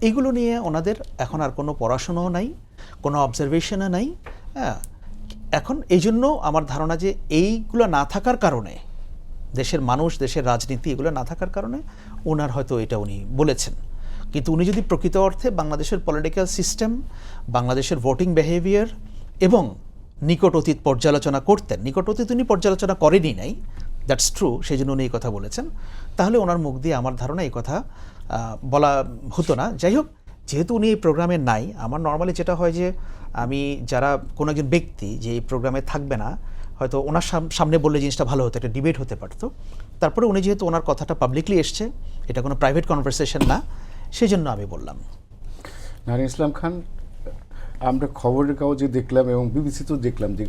S2: এগুলো নিয়ে ওনাদের এখন আর কোনো পড়াশোনাও নাই, কোনো অবজারভেশনও নাই। হ্যাঁ, এখন এই জন্য আমার ধারণা যে এইগুলো না থাকার কারণে, দেশের মানুষ, দেশের রাজনীতি এগুলো না থাকার কারণে ওনার হয়তো এটা উনি বলেছেন। কিন্তু উনি যদি প্রকৃত অর্থে বাংলাদেশের পলিটিক্যাল সিস্টেম, বাংলাদেশের ভোটিং বিহেভিয়ার এবং নিকট অতীত পর্যালোচনা করতেন, নিকট অতীত উনি পর্যালোচনা করেনই নাই, দ্যাটস ট্রু, সেই জন্য উনি এই কথা বলেছেন, তাহলে ওনার মুখ দিয়ে আমার ধারণা এই কথা বলা হতো না। যাই হোক, যেহেতু উনি এই প্রোগ্রামে নাই, আমার নর্মালি যেটা হয় যে আমি যারা কোনো একজন ব্যক্তি যে এই প্রোগ্রামে থাকবে না, হয়তো ওনার সামনে বললে জিনিসটা ভালো হতো, একটা ডিবেট হতে পারতো। তারপরে উনি যেহেতু ওনার কথাটা পাবলিকলি এসছে, এটা কোনো প্রাইভেট কনভারসেশন না, সেই জন্য আমি বললাম।
S1: নাহিদ ইসলাম খান, আমরা খবরের কাগজে দেখলাম এবং বিবিসিতেও দেখলাম যে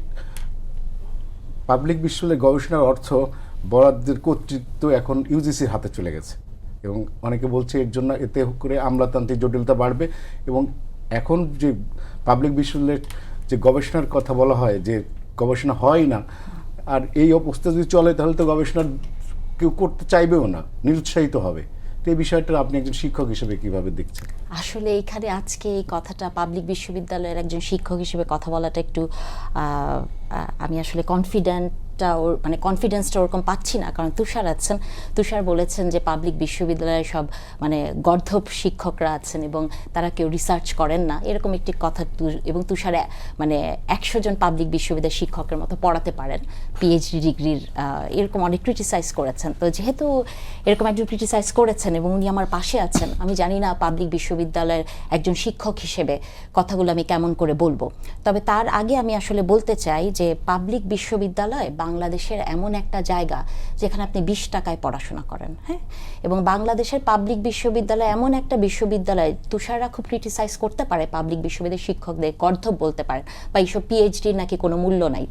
S1: পাবলিক বিশ্ববিদ্যালয়ে গবেষণার অর্থ বরাদ্দের কর্তৃত্ব এখন ইউজিসির হাতে চলে গেছে এবং অনেকে বলছে এর জন্য এতে করে আমলাতান্ত্রিক জটিলতা বাড়বে এবং এখন যে পাবলিক বিশ্ববিদ্যালয়ের যে গবেষণার কথা বলা হয় যে গবেষণা হয় না, আর এই অবস্থা যদি চলে তাহলে তো গবেষণা কেউ করতে চাইবেও না, নিরুৎসাহিত হবে। তো এই বিষয়টা আপনি একজন শিক্ষক হিসেবে কিভাবে দেখছেন?
S3: আসলে এইখানে আজকে এই কথাটা পাবলিক বিশ্ববিদ্যালয়ের একজন শিক্ষক হিসেবে কথা বলাটা একটু আমি আসলে কনফিডেন্সটা ওরকম পাচ্ছি না, কারণ তুষার আছেন, তুষার বলেছেন যে পাবলিক বিশ্ববিদ্যালয়ে সব গর্ধব শিক্ষকরা আছেন এবং তারা কেউ রিসার্চ করেন না, এরকম একটি কথা। এবং তুষার 100 জন পাবলিক বিশ্ববিদ্যালয়ের শিক্ষকের মতো পড়াতে পারেন, পিএইচডি ডিগ্রির, এরকম অনেক ক্রিটিসাইজ করেছেন। তো যেহেতু এরকম একজন ক্রিটিসাইজ করেছেন এবং উনি আমার পাশে আছেন, আমি জানি না পাবলিক বিশ্ববিদ্যালয়ের একজন শিক্ষক হিসেবে কথাগুলো আমি কেমন করে বলবো। তবে তার আগে আমি আসলে বলতে চাই যে পাবলিক বিশ্ববিদ্যালয় বাংলাদেশের এমন একটা জায়গা যেখানে আপনি 20 টাকায় পড়াশোনা করেন। হ্যাঁ, এবং বাংলাদেশের পাবলিক বিশ্ববিদ্যালয় এমন একটা বিশ্ববিদ্যালয়, তুষাররা খুব ক্রিটিসাইজ করতে পারে পাবলিক বিশ্ববিদ্যালয়ের শিক্ষকদের, গর্ধব বলতে পারেন, বা এইসব পিএইচডির নাকি কোনো মূল্য নাই,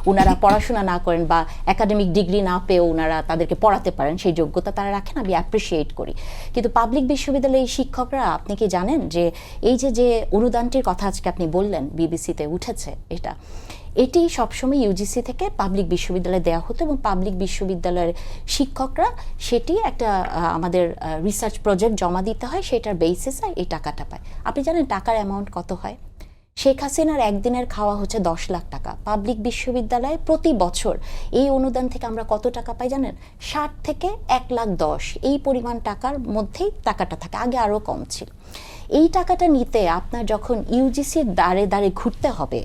S3: ওনারা পড়াশোনা না করেন বা একাডেমিক ডিগ্রি না পেয়েও ওনারা তাদেরকে পড়াতে পারেন, সেই যোগ্যতা তারা রাখেন, আমি অ্যাপ্রিসিয়েট করি। কিন্তু পাবলিক বিশ্ববিদ্যালয়ের এই শিক্ষকরা, আপনি কি জানেন যে এই যে অনুদানটির কথা আজকে আপনি বললেন বিবিসিতে উঠেছে, এটি সবসময় ইউজিসি থেকে পাবলিক বিশ্ববিদ্যালয়ে দেওয়া হতো এবং পাবলিক বিশ্ববিদ্যালয়ের শিক্ষকরা সেটি একটা আমাদের রিসার্চ প্রজেক্ট জমা দিতে হয়, সেটার বেসিসে এই টাকাটা পায়। আপনি জানেন টাকার অ্যামাউন্ট কত হয়? শেখ হাসিনার একদিনের খাওয়া হচ্ছে 10 লাখ টাকা। পাবলিক বিশ্ববিদ্যালয়ে প্রতি বছর এই অনুদান থেকে আমরা কত টাকা পাই জানেন? 60 থেকে 1,10,000, এই পরিমাণ টাকার মধ্যেই টাকাটা থাকে, আগে আরও কম ছিল। এই টাকাটা নিতে আপনার যখন ইউজিসির দ্বারে ঘুরতে হবে,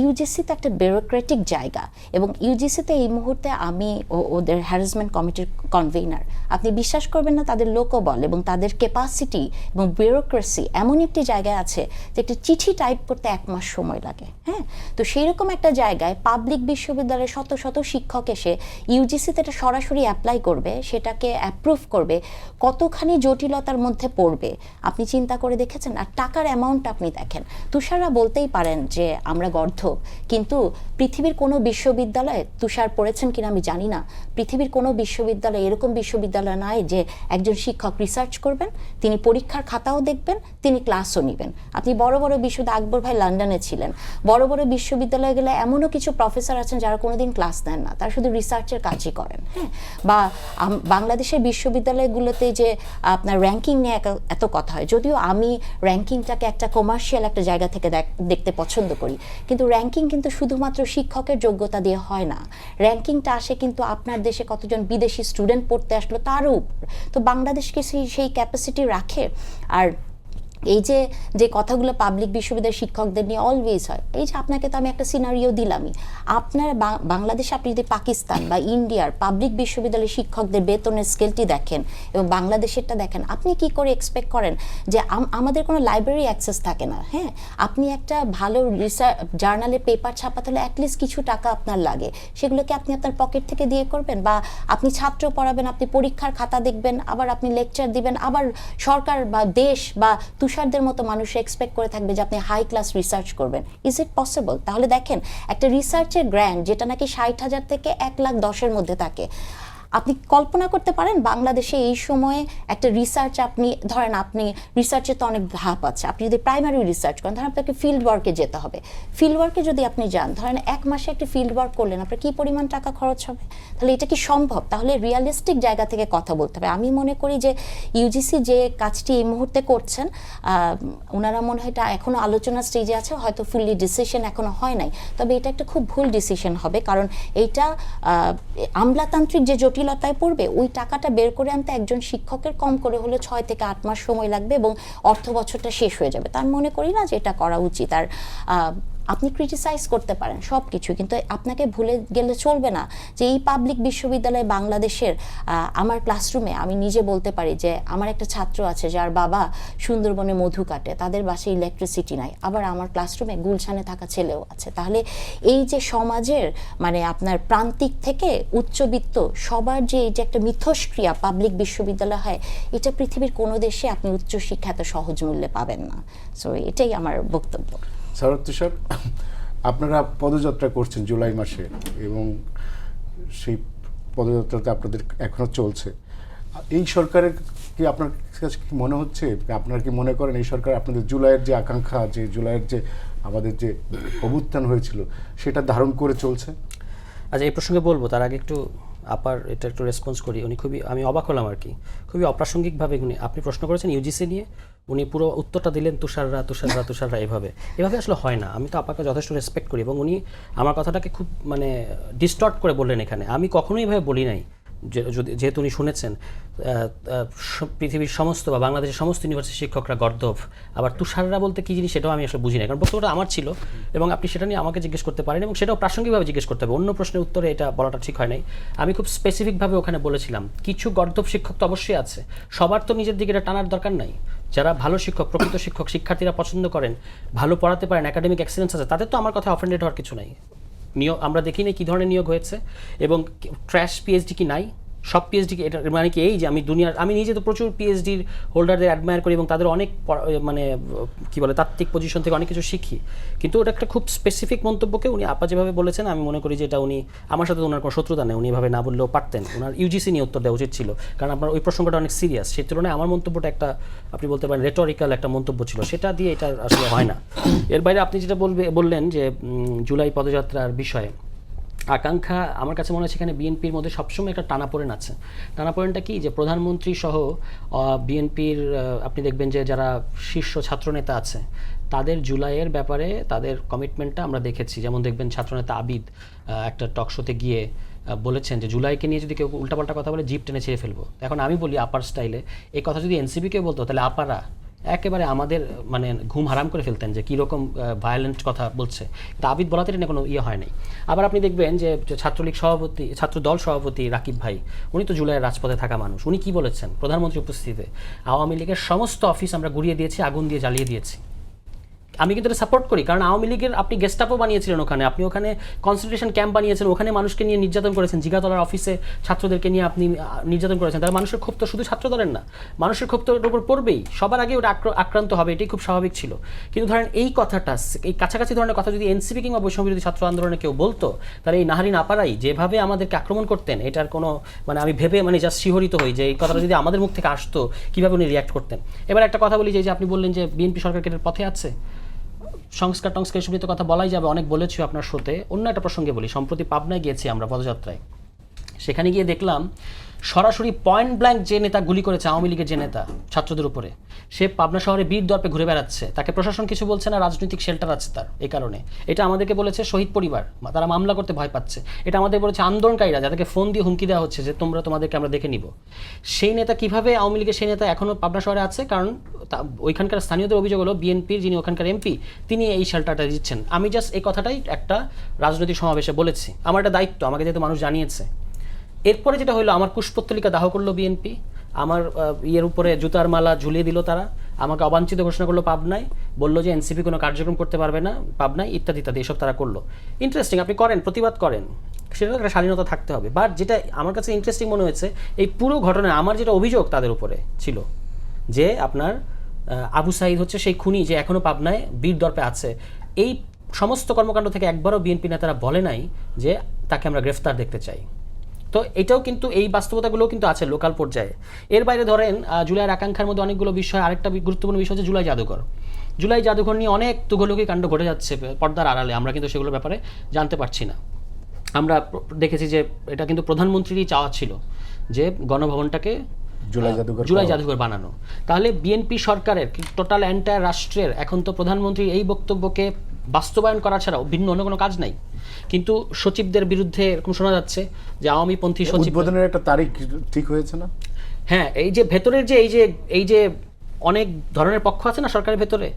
S3: ইউজিসিতে একটা ব্যুরোক্রেটিক জায়গা, এবং ইউজিসিতে এই মুহূর্তে আমি ওদের হ্যারাসমেন্ট কমিটির কনভেনার, আপনি বিশ্বাস করবেন না তাদের লোকবল এবং তাদের ক্যাপাসিটি এবং ব্যুরোক্রেসি এমন একটি জায়গায় আছে যে একটি চিঠি টাইপ করতে 1 মাস সময় লাগে। হ্যাঁ, তো সেই রকম একটা জায়গায় পাবলিক বিশ্ববিদ্যালয়ের শত শত শিক্ষক এসে ইউজিসিতে এটা সরাসরি অ্যাপ্লাই করবে, সেটাকে অ্যাপ্রুভ করবে, কতখানি জটিলতার মধ্যে পড়বে আপনি চিন্তা করে দেখেছেন? আর টাকার অ্যামাউন্ট আপনি দেখেন, তুষাররা বলতেই পারেন যে আমরা গর্ধব, কিন্তু পৃথিবীর কোনো বিশ্ববিদ্যালয়ে, তুষার পড়েছেন কিনা আমি জানি না, পৃথিবীর কোনো বিশ্ববিদ্যালয়ে এরকম বিশ্ববিদ্যালয় নয় যে একজন শিক্ষক রিসার্চ করবেন, তিনি পরীক্ষার খাতাও দেখবেন, তিনি ক্লাসও নেবেন। আপনি বড় বড় বিশ্ববিদ্যালয়, আকবর ভাই লন্ডনে ছিলেন, বড় বড় বিশ্ববিদ্যালয়ে গেলে এমনও কিছু প্রফেসর আছেন যারা কোনোদিন ক্লাস নেন না, তারা শুধু রিসার্চের কাজই করেন। হ্যাঁ, বা বাংলাদেশের বিশ্ববিদ্যালয়গুলোতে যে আপনার র্যাঙ্কিং নিয়ে এত কথা হয়, যদিও আমি র্যাঙ্কিংটাকে একটা কমার্শিয়াল একটা জায়গা থেকে দেখতে পছন্দ করি, কিন্তু র্যাঙ্কিং কিন্তু শুধুমাত্র শিক্ষকের যোগ্যতা দিয়ে হয় না, র্যাঙ্কিংটা আসে কিন্তু আপনার দেশে কতজন বিদেশি স্টুডেন্ট পড়তে আসলো তারও উপর। তো বাংলাদেশকে সেই ক্যাপাসিটি রাখে। আর এই যে যে কথাগুলো পাবলিক বিশ্ববিদ্যালয়ের শিক্ষকদের নিয়ে অলওয়েজ হয়, এই যে আপনাকে তো আমি একটা সিনারিও দিলামই, আপনার বাংলাদেশে আপনি যদি পাকিস্তান বা ইন্ডিয়ার পাবলিক বিশ্ববিদ্যালয়ের শিক্ষকদের বেতনের স্কেলটি দেখেন এবং বাংলাদেশেরটা দেখেন, আপনি কি করে এক্সপেক্ট করেন যে আমাদের কোনো লাইব্রেরি অ্যাক্সেস থাকে না, হ্যাঁ, আপনি একটা ভালো রিসার্চ জার্নালে পেপার ছাপাতে হলে অ্যাটলিস্ট কিছু টাকা আপনার লাগে, সেগুলোকে আপনি আপনার পকেট থেকে দিয়ে করবেন? বা আপনি ছাত্র পড়াবেন, আপনি পরীক্ষার খাতা দেখবেন, আবার আপনি লেকচার দিবেন, আবার সরকার বা দেশ বা তুষারদের মতো মানুষ এক্সপেক্ট করে থাকবে যে আপনি হাই ক্লাস রিসার্চ করবেন? Is it possible? তাহলে দেখেন, একটা রিসার্চের গ্র্যান্ট যেটা নাকি 60,000 থেকে 1,10,000-এর মধ্যে থাকে, আপনি কল্পনা করতে পারেন বাংলাদেশে এই সময়ে একটা রিসার্চ, আপনি ধরেন আপনি রিসার্চে তো অনেক ধাপ আছে, আপনি যদি প্রাইমারি রিসার্চ করেন ধরেন আপনাকে ফিল্ড ওয়ার্কে যেতে হবে, ফিল্ড ওয়ার্কে যদি আপনি যান ধরেন 1 মাসে একটা ফিল্ড ওয়ার্ক করলেন, আপনার কি পরিমাণ টাকা খরচ হবে? তাহলে এটা কি সম্ভব? তাহলে রিয়ালিস্টিক জায়গা থেকে কথা বলতে হবে। আমি মনে করি যে ইউজিসি যে কাজটি এই মুহূর্তে করছেন, ওনারা মনে হয় এটা এখনও আলোচনা স্টেজে আছে, হয়তো ফুললি ডিসিশন এখনো হয় নাই, তবে এটা একটা খুব ভুল ডিসিশন হবে, কারণ এইটা আমলাতান্ত্রিক যে জটিলতায় পড়বে, ওই টাকাটা বের করে আনতে একজন শিক্ষকের কম করে হলে 6 থেকে 8 মাস সময় লাগবে এবং অর্থ বছরটা শেষ হয়ে যাবে। তার মনে করি না যে এটা করা উচিত। আর আপনি ক্রিটিসাইজ করতে পারেন সব কিছু, কিন্তু আপনাকে ভুলে গেলে চলবে না যে এই পাবলিক বিশ্ববিদ্যালয় বাংলাদেশের, আমার ক্লাসরুমে আমি নিজে বলতে পারি যে আমার একটা ছাত্র আছে যার বাবা সুন্দরবনে মধু কাটে, তাদের বাসায় ইলেকট্রিসিটি নাই, আবার আমার ক্লাসরুমে গুলশানে থাকা ছেলেও আছে। তাহলে এই যে সমাজের মানে আপনার প্রান্তিক থেকে উচ্চবিত্ত সবার যে এই যে একটা মিথস্ক্রিয়া পাবলিক বিশ্ববিদ্যালয় হয়, এটা পৃথিবীর কোনো দেশে আপনি উচ্চশিক্ষা এত সহজ মূল্যে পাবেন না। সো এটাই আমার বক্তব্য।
S1: স্যার তুষার, আপনারা পদযাত্রা করছেন জুলাই মাসে এবং সেই পদযাত্রাতে আপনাদের এখনো চলছে। এই সরকারের কি আপনার কাছে কি মনে হচ্ছে, আপনারা কি মনে করেন এই সরকার আপনাদের জুলাইয়ের যে আকাঙ্ক্ষা, যে জুলাইয়ের যে আমাদের যে অভ্যুত্থান হয়েছিল সেটা ধারণ করে চলছে?
S4: আচ্ছা, এই প্রসঙ্গে বলবো, তার আগে একটু এটা একটু রেসপন্স করি। উনি খুবই, আমি অবাক হলাম আর কি, খুবই অপ্রাসঙ্গিকভাবে উনি, আপনি প্রশ্ন করেছেন ইউজিসি নিয়ে, উনি পুরো উত্তরটা দিলেন তুষাররা এভাবে আসলে হয় না। আমি তো আপনাকে যথেষ্ট রেসপেক্ট করি এবং উনি আমার কথাটাকে খুব মানে ডিস্টর্ট করে বললেন এখানে। আমি কখনোই এভাবে বলি নাই, যেহেতু উনি শুনেছেন পৃথিবীর সমস্ত বা বাংলাদেশের সমস্ত ইউনিভার্সিটি শিক্ষকরা গর্দভ, আবার তুষাররা বলতে কী জিনিস সেটাও আমি আসলে বুঝি না, কারণ বক্তব্যটা আমার ছিল এবং আপনি সেটা নিয়ে আমাকে জিজ্ঞেস করতে পারেন এবং সেটাও প্রাসঙ্গিকভাবে জিজ্ঞেস করতে হবে। অন্য প্রশ্নের উত্তরে এটা বলাটা ঠিক হয় নাই। আমি খুব স্পেসিফিকভাবে ওখানে বলেছিলাম কিছু গর্দভ শিক্ষক তো অবশ্যই আছে, সবার তো নিজের দিকে এটা টানার দরকার নাই। যারা ভালো শিক্ষক, প্রকৃত শিক্ষক, শিক্ষার্থীরা পছন্দ করেন, ভালো পড়াতে পারেন, একাডেমিক এক্সেলেন্স আছে, তাদের তো আমার কথা অফেন্ডেড হওয়ার কিছু নাই। নিয়োগ আমরা দেখি না কী ধরনের নিয়োগ হয়েছে এবং ট্র্যাশ পিএইচডি কি নাই, সব পিএইচডি, এটা মানে কি এই যে আমি নিজে তো প্রচুর পিএইচডির হোল্ডারদের অ্যাডমায়ার করি এবং তাদের অনেক মানে কী বলে তাত্ত্বিক পজিশন থেকে অনেক কিছু শিখি, কিন্তু ওটা একটা খুব স্পেসিফিক মন্তব্যকে উনি আপা যেভাবে বলেছেন, আমি মনে করি যে এটা উনি আমার সাথে ওনার কোনো শত্রুতা নেই, উনি এভাবে না বললেও পারতেন, ওনার ইউজিসি নিয়ে উত্তর দেওয়া উচিত ছিল, কারণ আপনার ওই প্রসঙ্গটা অনেক সিরিয়াস। সেই তুলনায় আমার মন্তব্যটা একটা আপনি বলতে পারেন রেটরিক্যাল একটা মন্তব্য ছিল, সেটা দিয়ে এটা আসলে হয় না। এর বাইরে আপনি যেটা বললেন যে জুলাই পদযাত্রার বিষয়ে আকাঙ্ক্ষা, আমার কাছে মনে হচ্ছে এখানে বিএনপির মধ্যে সবসময় একটা টানাপোড়েন আছে। টানাপোড়েনটা কি, যে প্রধানমন্ত্রী সহ বিএনপির আপনি দেখবেন যে যারা শীর্ষ ছাত্রনেতা আছে তাদের জুলাইয়ের ব্যাপারে তাদের কমিটমেন্টটা আমরা দেখেছি। যেমন দেখবেন ছাত্রনেতা আবিদ একটা টক শোতে গিয়ে বলেছেন যে জুলাইকে নিয়ে যদি কেউ উল্টাপাল্টা কথা বলে জিপ টেনে ছেড়ে ফেলবো। এখন আমি বলি আপার স্টাইলে, এই কথা যদি এনসিপিকেও বলতো তাহলে আপারা একেবারে আমাদের মানে ঘুম হারাম করে ফেলতেন যে কীরকম ভায়োলেন্ট কথা বলছে। কিন্তু আবিদ বলাতে এটা কোনো ইয়ে হয় নাই। আবার আপনি দেখবেন যে ছাত্রদল সভাপতি রাকিব ভাই, উনি তো জুলাইয়ের রাজপথে থাকা মানুষ, উনি কি বলেছেন প্রধানমন্ত্রীর উপস্থিতিতে, আওয়ামী লীগের সমস্ত অফিস আমরা গুড়িয়ে দিয়েছি, আগুন দিয়ে জ্বালিয়ে দিয়েছি। আমি কিন্তু এটা সাপোর্ট করি, কারণ আওয়ামী লীগের আপনি গেস্টাপো বানিয়েছিলেন ওখানে, আপনি ওখানে কনসেন্ট্রেশন ক্যাম্প বানিয়েছেন, ওখানে মানুষকে নিয়ে নির্যাতন করেছেন, জিগাতলার অফিসে ছাত্রদেরকে নিয়ে আপনি নির্যাতন করেছেন। তাহলে মানুষের ক্ষোভ তো শুধু ছাত্রদলের না, মানুষের ক্ষোভ তো ওটার উপর পড়বেই, সবার আগে ওটা আক্রান্ত হবে, এটাই খুব স্বাভাবিক ছিল। কিন্তু ধরেন এই কথাটা, এই কাছাকাছি ধরনের কথা যদি এনসিপি কিংবা বৈষম্যবিরোধী ছাত্র আন্দোলনে কেউ বলতো, তাহলে এই নাহারিন আপারাই যেভাবে আমাদেরকে আক্রমণ করতেন, এটার কোনো মানে আমি ভেবে মানে জাস্ট শিহরিত হই যে এই কথাটা যদি আমাদের মুখ থেকে আসতো কীভাবে উনি রিয়াক্ট করতেন। এবার একটা কথা বলি, যে আপনি বললেন যে বিএনপি সরকার এটার পথে আছে, সংস্কার এসব নিয়ে তো কথা বলাই যাবে, অনেক বলেছি আপনার শোতে। অন্য একটা প্রসঙ্গে বলি, সম্প্রতি পাবনায় গিয়েছি আমরা পদযাত্রায়, সেখানে গিয়ে দেখলাম সরাসরি পয়েন্ট ব্ল্যাঙ্ক যে নেতা গুলি করেছে, আওয়ামী লীগের যে নেতা ছাত্রদের উপরে, সে পাবনা শহরে বীর দর্পে ঘুরে বেড়াচ্ছে, তাকে প্রশাসন কিছু বলছে না, রাজনৈতিক শেল্টার আছে তার। এই কারণে এটা আমাদেরকে বলেছে শহীদ পরিবার, তারা মামলা করতে ভয় পাচ্ছে। এটা আমাদের বলেছে আন্দোলনকারীরা, যাদেরকে ফোন দিয়ে হুমকি দেওয়া হচ্ছে যে তোমাদেরকে আমরা দেখে নিব। সেই নেতা কিভাবে, আওয়ামী লীগের সেই নেতা এখনও পাবনা শহরে আছে, কারণ ওইখানকার স্থানীয়দের অভিযোগ হলো বিএনপির যিনি ওখানকার এমপি, তিনি এই শেল্টারটা দিচ্ছেন। আমি জাস্ট এই কথাটাই একটা রাজনৈতিক সমাবেশে বলেছি, আমার একটা দায়িত্ব, আমাকে যেহেতু মানুষ জানিয়েছে। এরপরে যেটা হলো, আমার কুশপুত্তলিকা দাহ করলো বিএনপি, আমার ইয়ের উপরে জুতার মালা ঝুলিয়ে দিল তারা, আমাকে অবাঞ্ছিত ঘোষণা করলো পাবনায়, বললো যে এনসিপি কোনো কার্যক্রম করতে পারবে না পাবনায়, ইত্যাদি ইত্যাদি, এসব তারা করলো। ইন্টারেস্টিং, আপনি করেন, প্রতিবাদ করেন, সেটা একটা স্বাধীনতা থাকতে হবে। বাট যেটা আমার কাছে ইন্টারেস্টিং মনে হয়েছে, এই পুরো ঘটনায় আমার যেটা অভিযোগ তাদের উপরে ছিল যে আপনার আবু সাঈদ হচ্ছে সেই খুনি যে এখনও পাবনায় বীর দর্পে আছে। এই সমস্ত কর্মকাণ্ড থেকে একবারও বিএনপি নেতারা বলে নাই যে তাকে আমরা গ্রেফতার দেখতে চাই। তো এটাও কিন্তু, এই বাস্তবতাগুলোও কিন্তু আছে লোকাল পর্যায়ে। এর বাইরে ধরেন জুলাইয়ের আকাঙ্ক্ষার মধ্যে অনেকগুলো বিষয়, আরেকটা গুরুত্বপূর্ণ বিষয় হচ্ছে জুলাই জাদুঘর। জুলাই জাদুঘর নিয়ে অনেক তুঘলকি কাণ্ড ঘটে যাচ্ছে পর্দার আড়ালে, আমরা কিন্তু সেগুলোর ব্যাপারে জানতে পারছি না। আমরা দেখেছি যে এটা কিন্তু প্রধানমন্ত্রীরই চাওয়া ছিল যে গণভবনটাকে জুলাই জাদুঘর বানানো। তাহলে বিএনপি সরকারের টোটাল এন্টায়ার রাষ্ট্রের এখন তো প্রধানমন্ত্রীর এই বক্তব্যকে বাস্তবায়ন করা ছাড়াও ভিন্ন অন্য কোনো কাজ নাই। কিন্তু সচিবদের বিরুদ্ধে এরকম শোনা যাচ্ছে যে আওয়ামীপন্থী সচিব,
S1: উদ্বোধনের একটা তারিখ ঠিক হয়েছে না?
S4: হ্যাঁ, এই যে ভেতরের যে এই যে অনেক ধরনের পক্ষ আছে না সরকারের ভেতরে,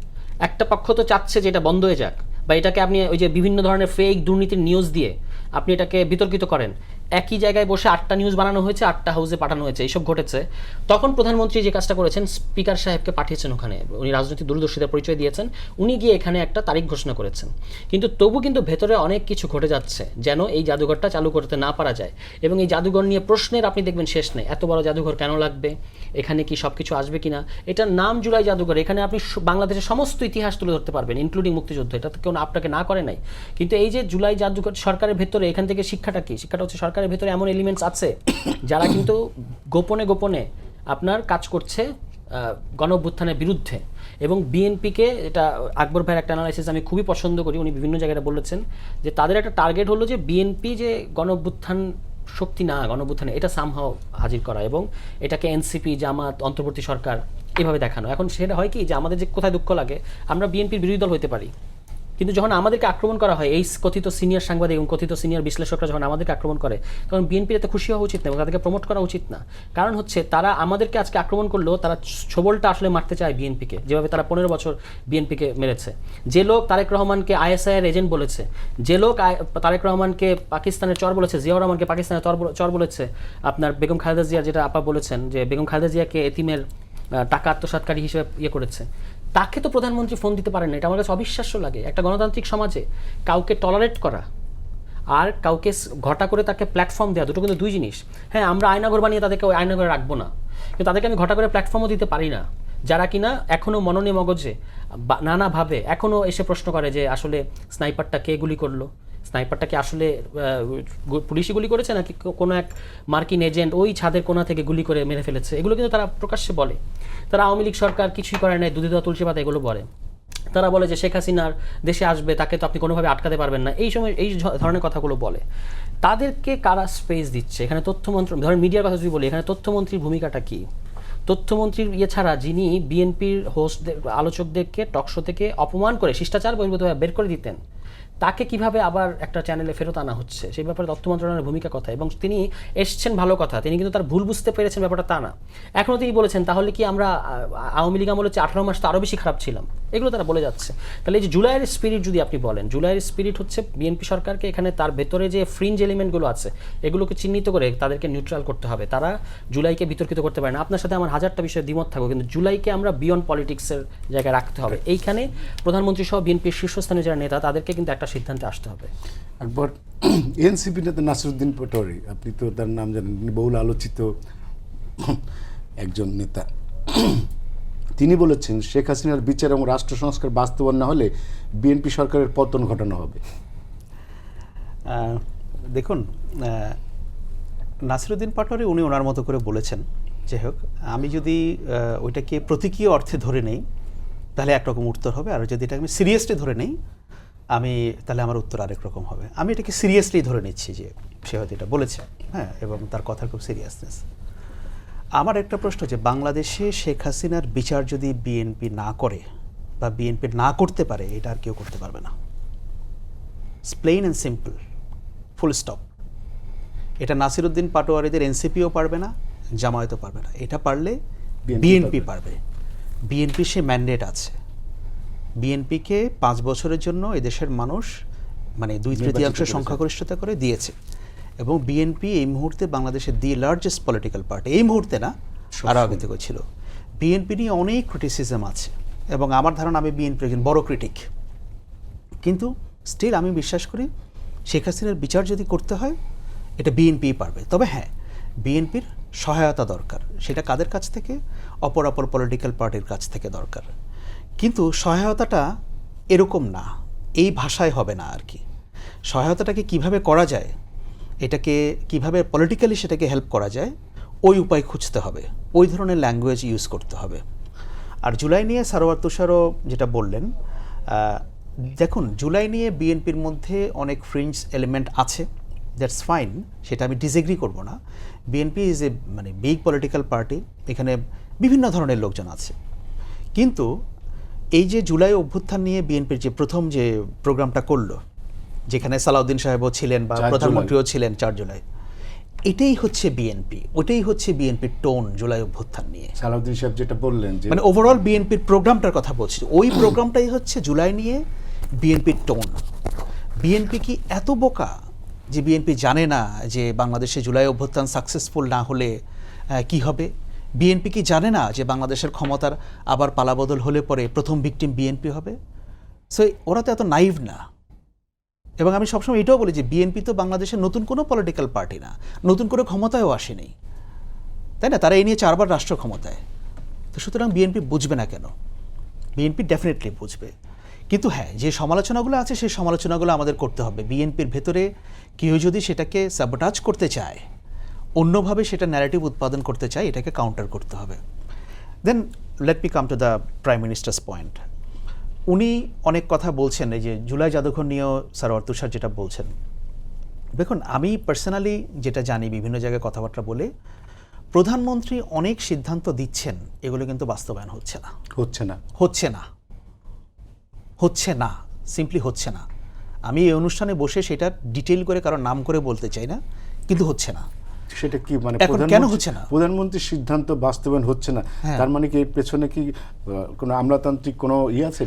S4: একটা পক্ষ তো চাচ্ছে যে এটা বন্ধ হয়ে যাক, বা এটাকে আপনি ওই যে বিভিন্ন ধরনের ফেক দুর্নীতির নিউজ দিয়ে আপনি এটাকে বিতর্কিত করেন। একই জায়গায় বসে 8টা নিউজ বানানো হয়েছে, 8টা হাউসে পাঠানো হয়েছে, এইসব ঘটেছে। তখন প্রধানমন্ত্রী যে কাজটা করেছেন, স্পিকার সাহেবকে পাঠিয়েছেন ওখানে, উনি রাজনৈতিক দূরদর্শিতার পরিচয় দিয়েছেন, উনি গিয়ে এখানে একটা তারিখ ঘোষণা করেছেন। কিন্তু তবু কিন্তু ভেতরে অনেক কিছু ঘটে যাচ্ছে যেন এই জাদুঘরটা চালু করতে না পারা যায়। এবং এই জাদুঘর নিয়ে প্রশ্নের আপনি দেখবেন শেষ নেই, এত বড় জাদুঘর কেন লাগবে, এখানে কি সব কিছু আসবে কিনা। এটার নাম জুলাই জাদুঘর, এখানে আপনি বাংলাদেশের সমস্ত ইতিহাস তুলে ধরতে পারবেন, ইনক্লুডিং মুক্তিযুদ্ধ। এটা তো কেউ আপনাকে না করে নাই। কিন্তু এই যে জুলাই জাদুঘর সরকারের ভেতরে, এখান থেকে শিক্ষাটা কি? শিক্ষাটা হচ্ছে সরকারের ভেতরে এমন এলিমেন্টস আছে যারা কিন্তু গোপনে গোপনে আপনার কাজ করছে গণঅভ্যুত্থানের বিরুদ্ধে। এবং বিএনপিকে, এটা আকবর ভাইয়ের একটা অ্যানালাইসিস আমি খুবই পছন্দ করি, উনি বিভিন্ন জায়গায় বলেছেন যে তাদের একটা টার্গেট হলো যে বিএনপি যে গণঅভ্যুত্থান শক্তি না, গণঅভ্যুত্থানে এটা সামহাও হাজির করা এবং এটাকে এনসিপি, জামাত, অন্তর্বর্তী সরকার এভাবে দেখানো। এখন সেটা হয় কি যে আমাদের যে কোথায় দুঃখ লাগে, আমরা বিএনপির বিরোধী দল হতে পারি, কিন্তু যখন আমাদেরকে আক্রমণ করা হয়, এই কথিত সিনিয়র সাংবাদিক এবং কথিত সিনিয়র বিশ্লেষকরা যখন আমাদেরকে আক্রমণ করে, তখন বিএনপির এতে খুশি হওয়া উচিত না এবং তাদেরকে প্রমোট করা উচিত না। কারণ হচ্ছে তারা আমাদেরকে আজকে আক্রমণ করলেও তারা ছবলটা আসলে মারতে চায় বিএনপিকে, যেভাবে তারা 15 বছর বিএনপিকে মেরেছে। যে লোক তারেক রহমানকে আইএসআইয়ের এজেন্ট বলেছে, যে লোক তারেক রহমানকে পাকিস্তানের চর বলেছে, জিয়াউর রহমানকে পাকিস্তানের চর বলেছে, আপনার বেগম খালেদা জিয়া, যেটা আপা বলেছেন যে বেগম খালেদা জিয়াকে এতিমের টাকা আত্মসাৎকারী হিসেবে করেছে, তাকে তো প্রধানমন্ত্রী ফোন দিতে পারেন না। এটা আমার কাছে অবিশ্বাস্য লাগে। একটা গণতান্ত্রিক সমাজে কাউকে টলারেট করা আর কাউকে ঘটা করে তাকে প্ল্যাটফর্ম দেওয়া, দুটো কিন্তু দুই জিনিস। হ্যাঁ, আমরা আয়নাঘর বানিয়ে তাদেরকে ওই আয়নাঘরে রাখবো না, কিন্তু তাদেরকে আমি ঘটা করে প্ল্যাটফর্মও দিতে পারি না, যারা কিনা এখনও মননে মগজে নানাভাবে এখনও এসে প্রশ্ন করে যে আসলে স্নাইপারটা কে গুলি করলো, স্নাইপারটা কি আসলে পুলিশই গুলি করেছে নাকি কোনো এক মার্কিন এজেন্ট ওই ছাদের কোণা থেকে গুলি করে মেরে ফেলেছে। এগুলো কিন্তু তারা প্রকাশ্যে বলে। তারা আওয়ামী লীগ সরকার কিছুই করে নাই, দুধে দেওয়া তুলসী পাতা এগুলো বলে। তারা বলে যে শেখ হাসিনার দেশে আসবে, তাকে তো আপনি কোনোভাবে আটকাতে পারবেন না, এই সময় এই ধরনের কথাগুলো বলে। তাদেরকে কারা স্পেস দিচ্ছে? এখানে তথ্যমন্ত্রী, ধরেন মিডিয়ার কথা যদি বলি, এখানে তথ্যমন্ত্রীর ভূমিকাটা কী? তথ্যমন্ত্রীর ছাড়া যিনি বিএনপির হোস্টদের, আলোচকদেরকে টকশো থেকে অপমান করে শিষ্টাচার বহির্ভূতভাবে বের করে দিতেন, তাকে কিভাবে আবার একটা চ্যানেলে ফেরত আনা হচ্ছে, সেই ব্যাপারে তথ্য মন্ত্রণালয়ের ভূমিকা কথা। এবং তিনি এসছেন ভালো কথা, তিনি কিন্তু তার ভুল বুঝতে পেরেছেন ব্যাপারটা তা না। এখনও তিনি বলেছেন তাহলে কি আমরা আওয়ামী লীগ আমলে 18 মাস তো আরও বেশি খারাপ ছিলাম, এগুলো তারা বলে যাচ্ছে। তাহলে এই যে জুলাইয়ের স্পিরিট যদি আপনি বলেন, জুলাইয়ের স্পিরিট হচ্ছে বিএনপি সরকারকে এখানে তার ভেতরে যে ফ্রিঞ্জ এলিমেন্টগুলো আছে এগুলোকে চিহ্নিত করে তাদেরকে নিউট্রাল করতে হবে। তারা জুলাইকে বিতর্কিত করতে পারে না। আপনার সাথে আমার হাজারটা বিষয়ে দ্বিমত থাকবে, কিন্তু জুলাইকে আমরা বিয়ন্ড পলিটিক্সের জায়গায় রাখতে হবে। এইখানে প্রধানমন্ত্রী সহ বিএনপির শীর্ষস্থানীয় যারা নেতা, তাদেরকে কিন্তু একটা সিদ্ধান্তে আসতে হবে।
S1: একবার এনসিপি নেতা নাসিরুদ্দিন পাটোয়ারি, আপনি তো তার নাম জানেন, বহুল আলোচিত একজন নেতা, তিনি বলেছেন শেখ হাসিনার বিচার এবং রাষ্ট্র সংস্কার বাস্তবায়ন না হলে বিএনপি সরকারের পতন ঘটানো হবে।
S2: দেখুন, নাসিরুদ্দিন পাটোয়ারি উনি ওনার মতো করে বলেছেন। যাই হোক, আমি যদি ওইটাকে প্রতীকীয় অর্থে ধরে নেই তাহলে একরকম উত্তর হবে, আর যদি এটা আমি সিরিয়াসলি ধরে নেই তাহলে আমার উত্তর আরেক রকম হবে। আমি এটাকে সিরিয়াসলি ধরে নিচ্ছি যে সে হয়তো এটা বলেছে, হ্যাঁ, এবং তার কথার খুব সিরিয়াসনেস। আমার একটা প্রশ্ন, যে বাংলাদেশে শেখ হাসিনার বিচার যদি বিএনপি না করে বা বিএনপি না করতে পারে, এটা আর কেউ করতে পারবে না। Plain and simple, full stop. এটা নাসিরউদ্দিন পাটোয়ারিদের এনসিপিও পারবে না, জামায়াতও পারবে না। এটা পারলে বিএনপি পারবে। বিএনপি সে ম্যান্ডেট আছে। বিএনপিকে 5 বছরের জন্য এদেশের মানুষ মানে 2/3 সংখ্যাগরিষ্ঠতা করে দিয়েছে, এবং বিএনপি এই মুহূর্তে বাংলাদেশের দি লার্জেস্ট পলিটিক্যাল পার্টি। এই মুহূর্তে না, আরও আগে থেকে ছিল। বিএনপি নিয়ে অনেক ক্রিটিসিজম আছে, এবং আমার ধারণা আমি বিএনপির একজন বড় ক্রিটিক, কিন্তু স্টিল আমি বিশ্বাস করি শেখ হাসিনার বিচার যদি করতে হয় এটা বিএনপি পারবে। তবে হ্যাঁ, বিএনপির সহায়তা দরকার। সেটা কাদের কাছ থেকে? অপর পলিটিক্যাল পার্টির কাছ থেকে দরকার। কিন্তু সহায়তাটা এরকম না, এই ভাষায় হবে না আর কি। সহায়তাটাকে কিভাবে করা যায়, এটাকে কিভাবে পলিটিক্যালি সেটাকে হেল্প করা যায়, ওই উপায় খুঁজতে হবে, ওই ধরনের ল্যাঙ্গুয়েজ ইউজ করতে হবে। আর জুলাই নিয়ে সারোয়ার তুষারও যেটা বললেন, দেখুন, জুলাই নিয়ে বিএনপির মধ্যে অনেক ফ্রিঞ্জ এলিমেন্ট আছে, দ্যাটস ফাইন, সেটা আমি ডিসএগ্রি করব না। বিএনপি ইজ এ মানে বিগ পলিটিক্যাল পার্টি, এখানে বিভিন্ন ধরনের লোকজন আছে। কিন্তু এই যে জুলাই অভ্যুত্থান নিয়ে বিএনপির যে প্রথম যে প্রোগ্রামটা করলো, যেখানে সালাউদ্দিন সাহেবও ছিলেন বা প্রধানমন্ত্রীও ছিলেন 4 জুলাই, এটাই হচ্ছে বিএনপি, ওটাই হচ্ছে বিএনপির টোন জুলাই অভ্যুত্থান নিয়ে।
S1: সালাউদ্দিন সাহেব যেটা বললেন যে
S2: মানে ওভারঅল বিএনপির প্রোগ্রামটার কথা বলছি, ওই প্রোগ্রামটাই হচ্ছে জুলাই নিয়ে বিএনপির টোন। বিএনপি কি এত বোকা যে বিএনপি জানে না যে বাংলাদেশে জুলাই অভ্যুত্থান সাকসেসফুল না হলে কি হবে? বিএনপি কি জানে না যে বাংলাদেশের ক্ষমতার আবার পালাবদল হলে পরে প্রথম ভিকটিম বিএনপি হবে? সো ওরা তো এত নাইভ না। এবং আমি সবসময় এটাও বলি যে বিএনপি তো বাংলাদেশের নতুন কোনো পলিটিক্যাল পার্টি না, নতুন করে ক্ষমতায়ও আসেনি, তাই না? তারা এই নিয়ে 4 বার রাষ্ট্র ক্ষমতায়। তো সুতরাং বিএনপি বুঝবে না কেন? বিএনপি ডেফিনেটলি বুঝবে। কিন্তু হ্যাঁ, যে সমালোচনাগুলো আছে সেই সমালোচনাগুলো আমাদের করতে হবে। বিএনপির ভেতরে কেউ যদি সেটাকে সাবোটাজ করতে চায়, অন্যভাবে সেটা ন্যারেটিভ উৎপাদন করতে চায়, এটাকে কাউন্টার করতে হবে। Then let me come to the prime minister's point. উনি অনেক কথা বলছেন, এই যে জুলাই জাদুঘর নিয়েও সারোয়ার তুষার যেটা বলছেন। দেখুন, আমি পার্সোনালি যেটা জানি বিভিন্ন জায়গায় কথাবার্তা বলে, প্রধানমন্ত্রী অনেক সিদ্ধান্ত দিচ্ছেন, এগুলো কিন্তু বাস্তবায়ন হচ্ছে না, সিম্পলি হচ্ছে না। আমি এই অনুষ্ঠানে বসে সেটা ডিটেইল করে কারণ নাম করে বলতে চাই না, কিন্তু হচ্ছে না।
S1: সেটা কি মানে
S2: কেন হচ্ছে না?
S1: প্রধানমন্ত্রীর সিদ্ধান্ত বাস্তবায়ন হচ্ছে না, তার মানে কি এর পেছনে কি কোনো আমলাতান্ত্রিক কোনো আছে,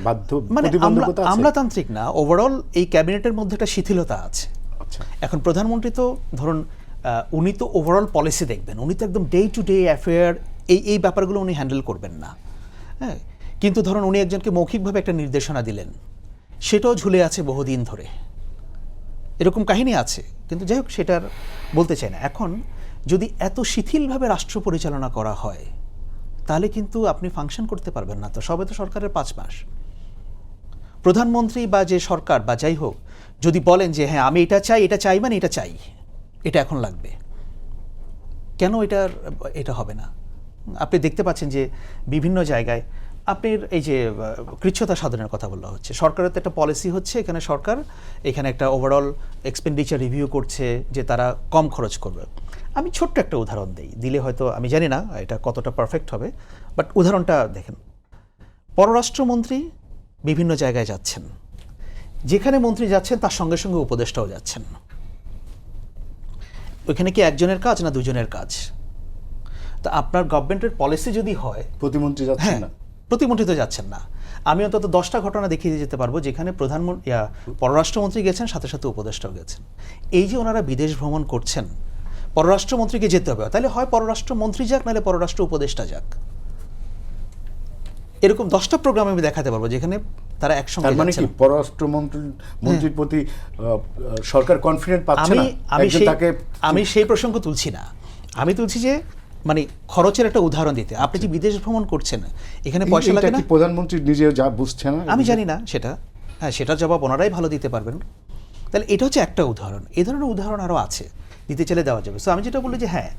S1: প্রতিবন্ধকতা আছে?
S2: আমলাতান্ত্রিক না, ওভারঅল এই ক্যাবিনেটের মধ্যে একটা শিথিলতা আছে।
S1: আচ্ছা,
S2: এখন প্রধানমন্ত্রী তো ধরুন উনি তো ওভারঅল পলিসি দেখবেন, উনি তো একদম ডে টু ডে অ্যাফেয়ার এই ব্যাপারগুলো উনি হ্যান্ডেল করবেন না, হ্যাঁ। কিন্তু ধরুন উনি একজনকে মৌখিকভাবে একটা নির্দেশনা দিলেন, সেটাও ঝুলে আছে বহুদিন ধরে, এরকম কাহিনী আছে। কিন্তু যাই হোক, সেটার বলতে চাই না। এখন যদি এত শিথিলভাবে রাষ্ট্র পরিচালনা করা হয়, তাহলে কিন্তু আপনি ফাংশন করতে পারবেন না। তো সবে তো সরকারের 5 মাস। প্রধানমন্ত্রী বা যে সরকার বা যাই হোক, যদি বলেন যে হ্যাঁ আমি এটা চাই মানে এটা চাই, এটা এখন লাগবে, কেন এটা হবে না? আপনি দেখতে পাচ্ছেন যে বিভিন্ন জায়গায় আপনার এই যে কৃচ্ছ্রতা সাধনের কথা বলা হচ্ছে, সরকারের তো একটা পলিসি হচ্ছে, এখানে সরকার এখানে একটা ওভারঅল এক্সপেন্ডিচার রিভিউ করছে যে তারা কম খরচ করবে। আমি ছোট্ট একটা উদাহরণ দিলে হয়তো আমি জানি না এটা কতটা পারফেক্ট হবে, বাট উদাহরণটা দেখেন। পররাষ্ট্রমন্ত্রী বিভিন্ন জায়গায় যাচ্ছেন, যেখানে মন্ত্রী যাচ্ছেন তার সঙ্গে সঙ্গে উপদেষ্টাও যাচ্ছেন। ওইখানে কি একজনের কাজ না 2 জনের কাজ? তা আপনার গভর্নমেন্টের পলিসি যদি হয়,
S1: প্রতিমন্ত্রী যাচ্ছেন না,
S2: প্রতিমন্ত্রী তো যাচ্ছেন না। আমি অন্তত 10টা ঘটনা দেখিয়ে যেতে পারবো যেখানে পররাষ্ট্রমন্ত্রী গেছেন, সাথে সাথে উপদেষ্টাও গেছেন। এই যে ওনারা বিদেশ ভ্রমণ করছেন, পররাষ্ট্রমন্ত্রীকে যেতে হবে, তাহলে হয় পররাষ্ট্রমন্ত্রী যাক, নাহলে পররাষ্ট্র উপদেষ্টা যাক। এরকম 10টা প্রোগ্রাম আমি দেখাতে পারবো যেখানে তারা একসঙ্গে যাচ্ছেন।
S1: মানে কি পররাষ্ট্রমন্ত্রীর প্রতি সরকার কনফিডেন্ট পাচ্ছে না?
S2: আমি সেই প্রসঙ্গ তুলছি না, আমি তুলছি যে মানে খরচের একটা উদাহরণ দিতে। আপনি যে বিদেশ ভ্রমণ করছেন, এখানে পয়সা লাগে না?
S1: প্রধানমন্ত্রী নিজেও যা বুঝছে না,
S2: আমি জানি না সেটা, হ্যাঁ, সেটার জবাব ওনারাই ভালো দিতে পারবেন। তাহলে এটা হচ্ছে একটা উদাহরণ। এই ধরনের উদাহরণ আরও আছে, দিতে চাইলে দেওয়া যাবে। সো আমি যেটা বলি যে হ্যাঁ,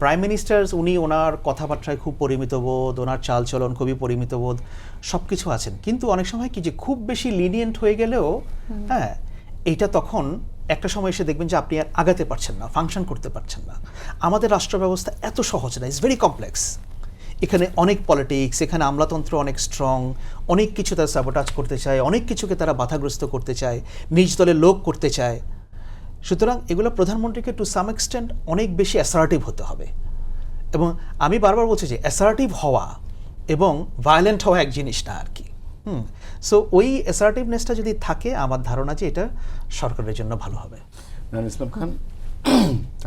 S2: প্রাইম মিনিস্টার উনি ওনার কথাবার্তায় খুব পরিমিতবোধ, ওনার চালচলন খুবই পরিমিতবোধ, সব কিছু আছেন, কিন্তু অনেক সময় কি যে খুব বেশি লিনিয়েন্ট হয়ে গেলেও হ্যাঁ এইটা তখন একটা সময় এসে দেখবেন যে আপনি আর আগাতে পারছেন না, ফাংশন করতে পারছেন না। আমাদের রাষ্ট্র ব্যবস্থা এত সহজ না, ইটস ভেরি কমপ্লেক্স। এখানে অনেক পলিটিক্স, এখানে আমলাতন্ত্র অনেক স্ট্রং, অনেক কিছু তারা সাবোটাজ করতে চায়, অনেক কিছুকে তারা বাধাগ্রস্ত করতে চায়, নিজ দলের লোক করতে চায়। সুতরাং এগুলো প্রধানমন্ত্রীকে টু সাম এক্সটেন্ট অনেক বেশি অ্যাসার্টিভ হতে হবে। এবং আমি বারবার বলছি যে অ্যাসার্টিভ হওয়া এবং ভায়োলেন্ট হওয়া এক জিনিস না আর কি। সো ওই অ্যাসার্টিভনেসটা যদি থাকে, আমার ধারণা যে এটা সরকারের জন্য ভালো হবে।
S1: নাজমুল ইসলাম খান,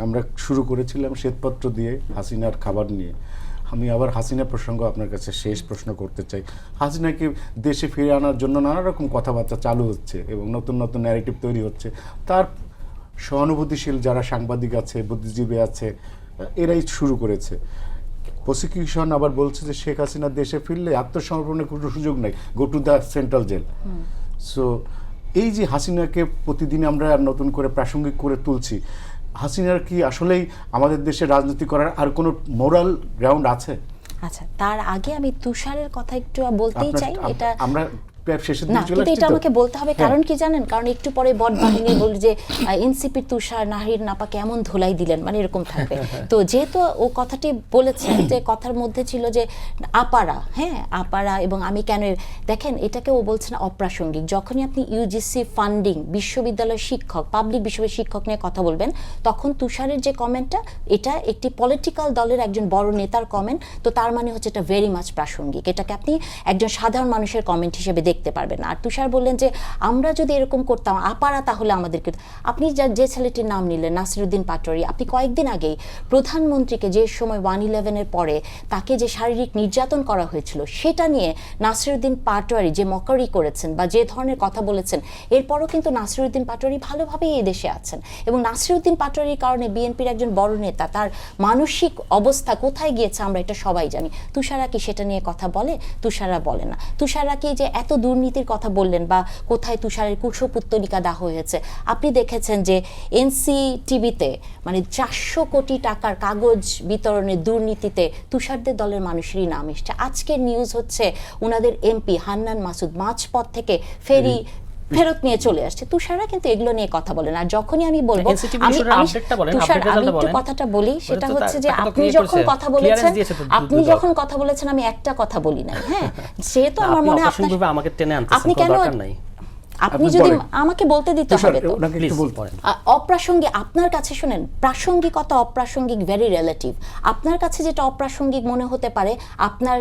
S1: আমরা শুরু করেছিলাম শ্বেতপত্র দিয়ে হাসিনার খাবার নিয়ে। আমি আবার হাসিনা প্রসঙ্গ আপনার কাছে শেষ প্রশ্ন করতে চাই। হাসিনাকে দেশে ফিরে আনার জন্য নানা রকম কথাবার্তা চালু হচ্ছে এবং নতুন নতুন ন্যারেটিভ তৈরি হচ্ছে। তার সহানুভূতিশীল যারা সাংবাদিক আছে, বুদ্ধিজীবী আছে, এরাই শুরু করেছে। প্রসিকিউশন আবার বলছে যে শেখ হাসিনা দেশে ফিরলে আত্মসমর্পণের কোনো সুযোগ নেই, go to the central jail. So এই যে হাসিনাকে প্রতিদিন আমরা নতুন করে প্রাসঙ্গিক করে তুলছি, হাসিনার কি আসলেই আমাদের দেশে রাজনীতি করার আর কোনো মোরাল গ্রাউন্ড আছে?
S3: আচ্ছা, তার আগে আমি তুষারের কথা একটু বলতেই চাই। এটা
S1: আমরা শেষের
S3: না,
S1: দিকে চলে
S3: কিন্তু
S1: আসছি
S3: এটা
S1: তো।
S3: আমাকে বলতে হবে, কারণ কি জানেন, কারণ একটু পরে বট বাহিনী বলি যে এনসিপির তুষার নাহির নাপা কেমন ধুলাই দিলেন, মানে এরকম থাকবে। তো যেহেতু ও কথাটি বলেছেন, যে কথার মধ্যে ছিল যে আপারা, হ্যাঁ আপারা, এবং আমি কেন, দেখেন এটাকে ও বলছে না অপ্রাসঙ্গিক। যখনই আপনি ইউজিসি ফান্ডিং, বিশ্ববিদ্যালয়ের শিক্ষক, পাবলিক বিশ্ববিদ্যালয়ের শিক্ষক নিয়ে কথা বলবেন, তখন তুষারের যে কমেন্টটা, এটা একটি পলিটিক্যাল দলের একজন বড় নেতার কমেন্ট, তো তার মানে হচ্ছে এটা ভেরি মাচ প্রাসঙ্গিক। এটাকে আপনি একজন সাধারণ মানুষের কমেন্ট হিসেবে দেখতে পারবেন না। আর তুষার বললেন যে আমরা যদি এরকম করতাম আপারা, তাহলে আমাদেরকে, আপনি যে ছেলেটির নাম নিলেন নাসিরউদ্দিন পাটোয়ারি, আপনি কয়েকদিন আগেই প্রধানমন্ত্রীকে যে সময় 1/11-এর পরে তাকে যে শারীরিক নির্যাতন করা হয়েছিল, সেটা নিয়ে নাসিরউদ্দিন পাটোয়ারি যে মকারি করেছেন বা যে ধরনের কথা বলেছেন, এরপরও কিন্তু নাসিরউদ্দিন পাটোয়ারি ভালোভাবেই এই দেশে আছেন। এবং নাসিরউদ্দিন পাটোয়ারির কারণে বিএনপির একজন বড় নেতা, তার মানসিক অবস্থা কোথায় গিয়েছে আমরা এটা সবাই জানি। তুষারা কি সেটা নিয়ে কথা বলে? তুষারা বলে না। তুষারা কি যে এত দুর্নীতির কথা বললেন বা কোথায় তুষারের কুশপুত্তলিকা দাহ হয়েছে, আপনি দেখেছেন যে এনসিটিভিতে মানে 400 কোটি টাকার কাগজ বিতরণের দুর্নীতিতে তুষারদের দলের মানুষেরই নাম এসছে। আজকের নিউজ হচ্ছে ওনাদের এমপি হান্নান মাসুদ মাঝপথ থেকে ফেরত নিয়ে চলে আসছে। তুষারা কিন্তু এগুলো নিয়ে কথা বলেন। আর যখনই আমি বলবো, তুষার আমি একটু কথাটা বলি, সেটা হচ্ছে যে আপনি যখন কথা বলেছেন আমি একটা কথা বলি নাই। হ্যাঁ, সেহেতু আমার মনে হয়
S4: আমাকে টেনে আনতে
S3: আপনি কেন, আপনি যদি আমাকে বলতে দিতে হবে তো। অপ্রাসঙ্গিক আপনার কাছে, শুনেন, প্রাসঙ্গিকতা অপ্রাসঙ্গিক ভেরি রিলেটিভ। আপনার কাছে যেটা অপ্রাসঙ্গিক মনে হতে পারে আপনার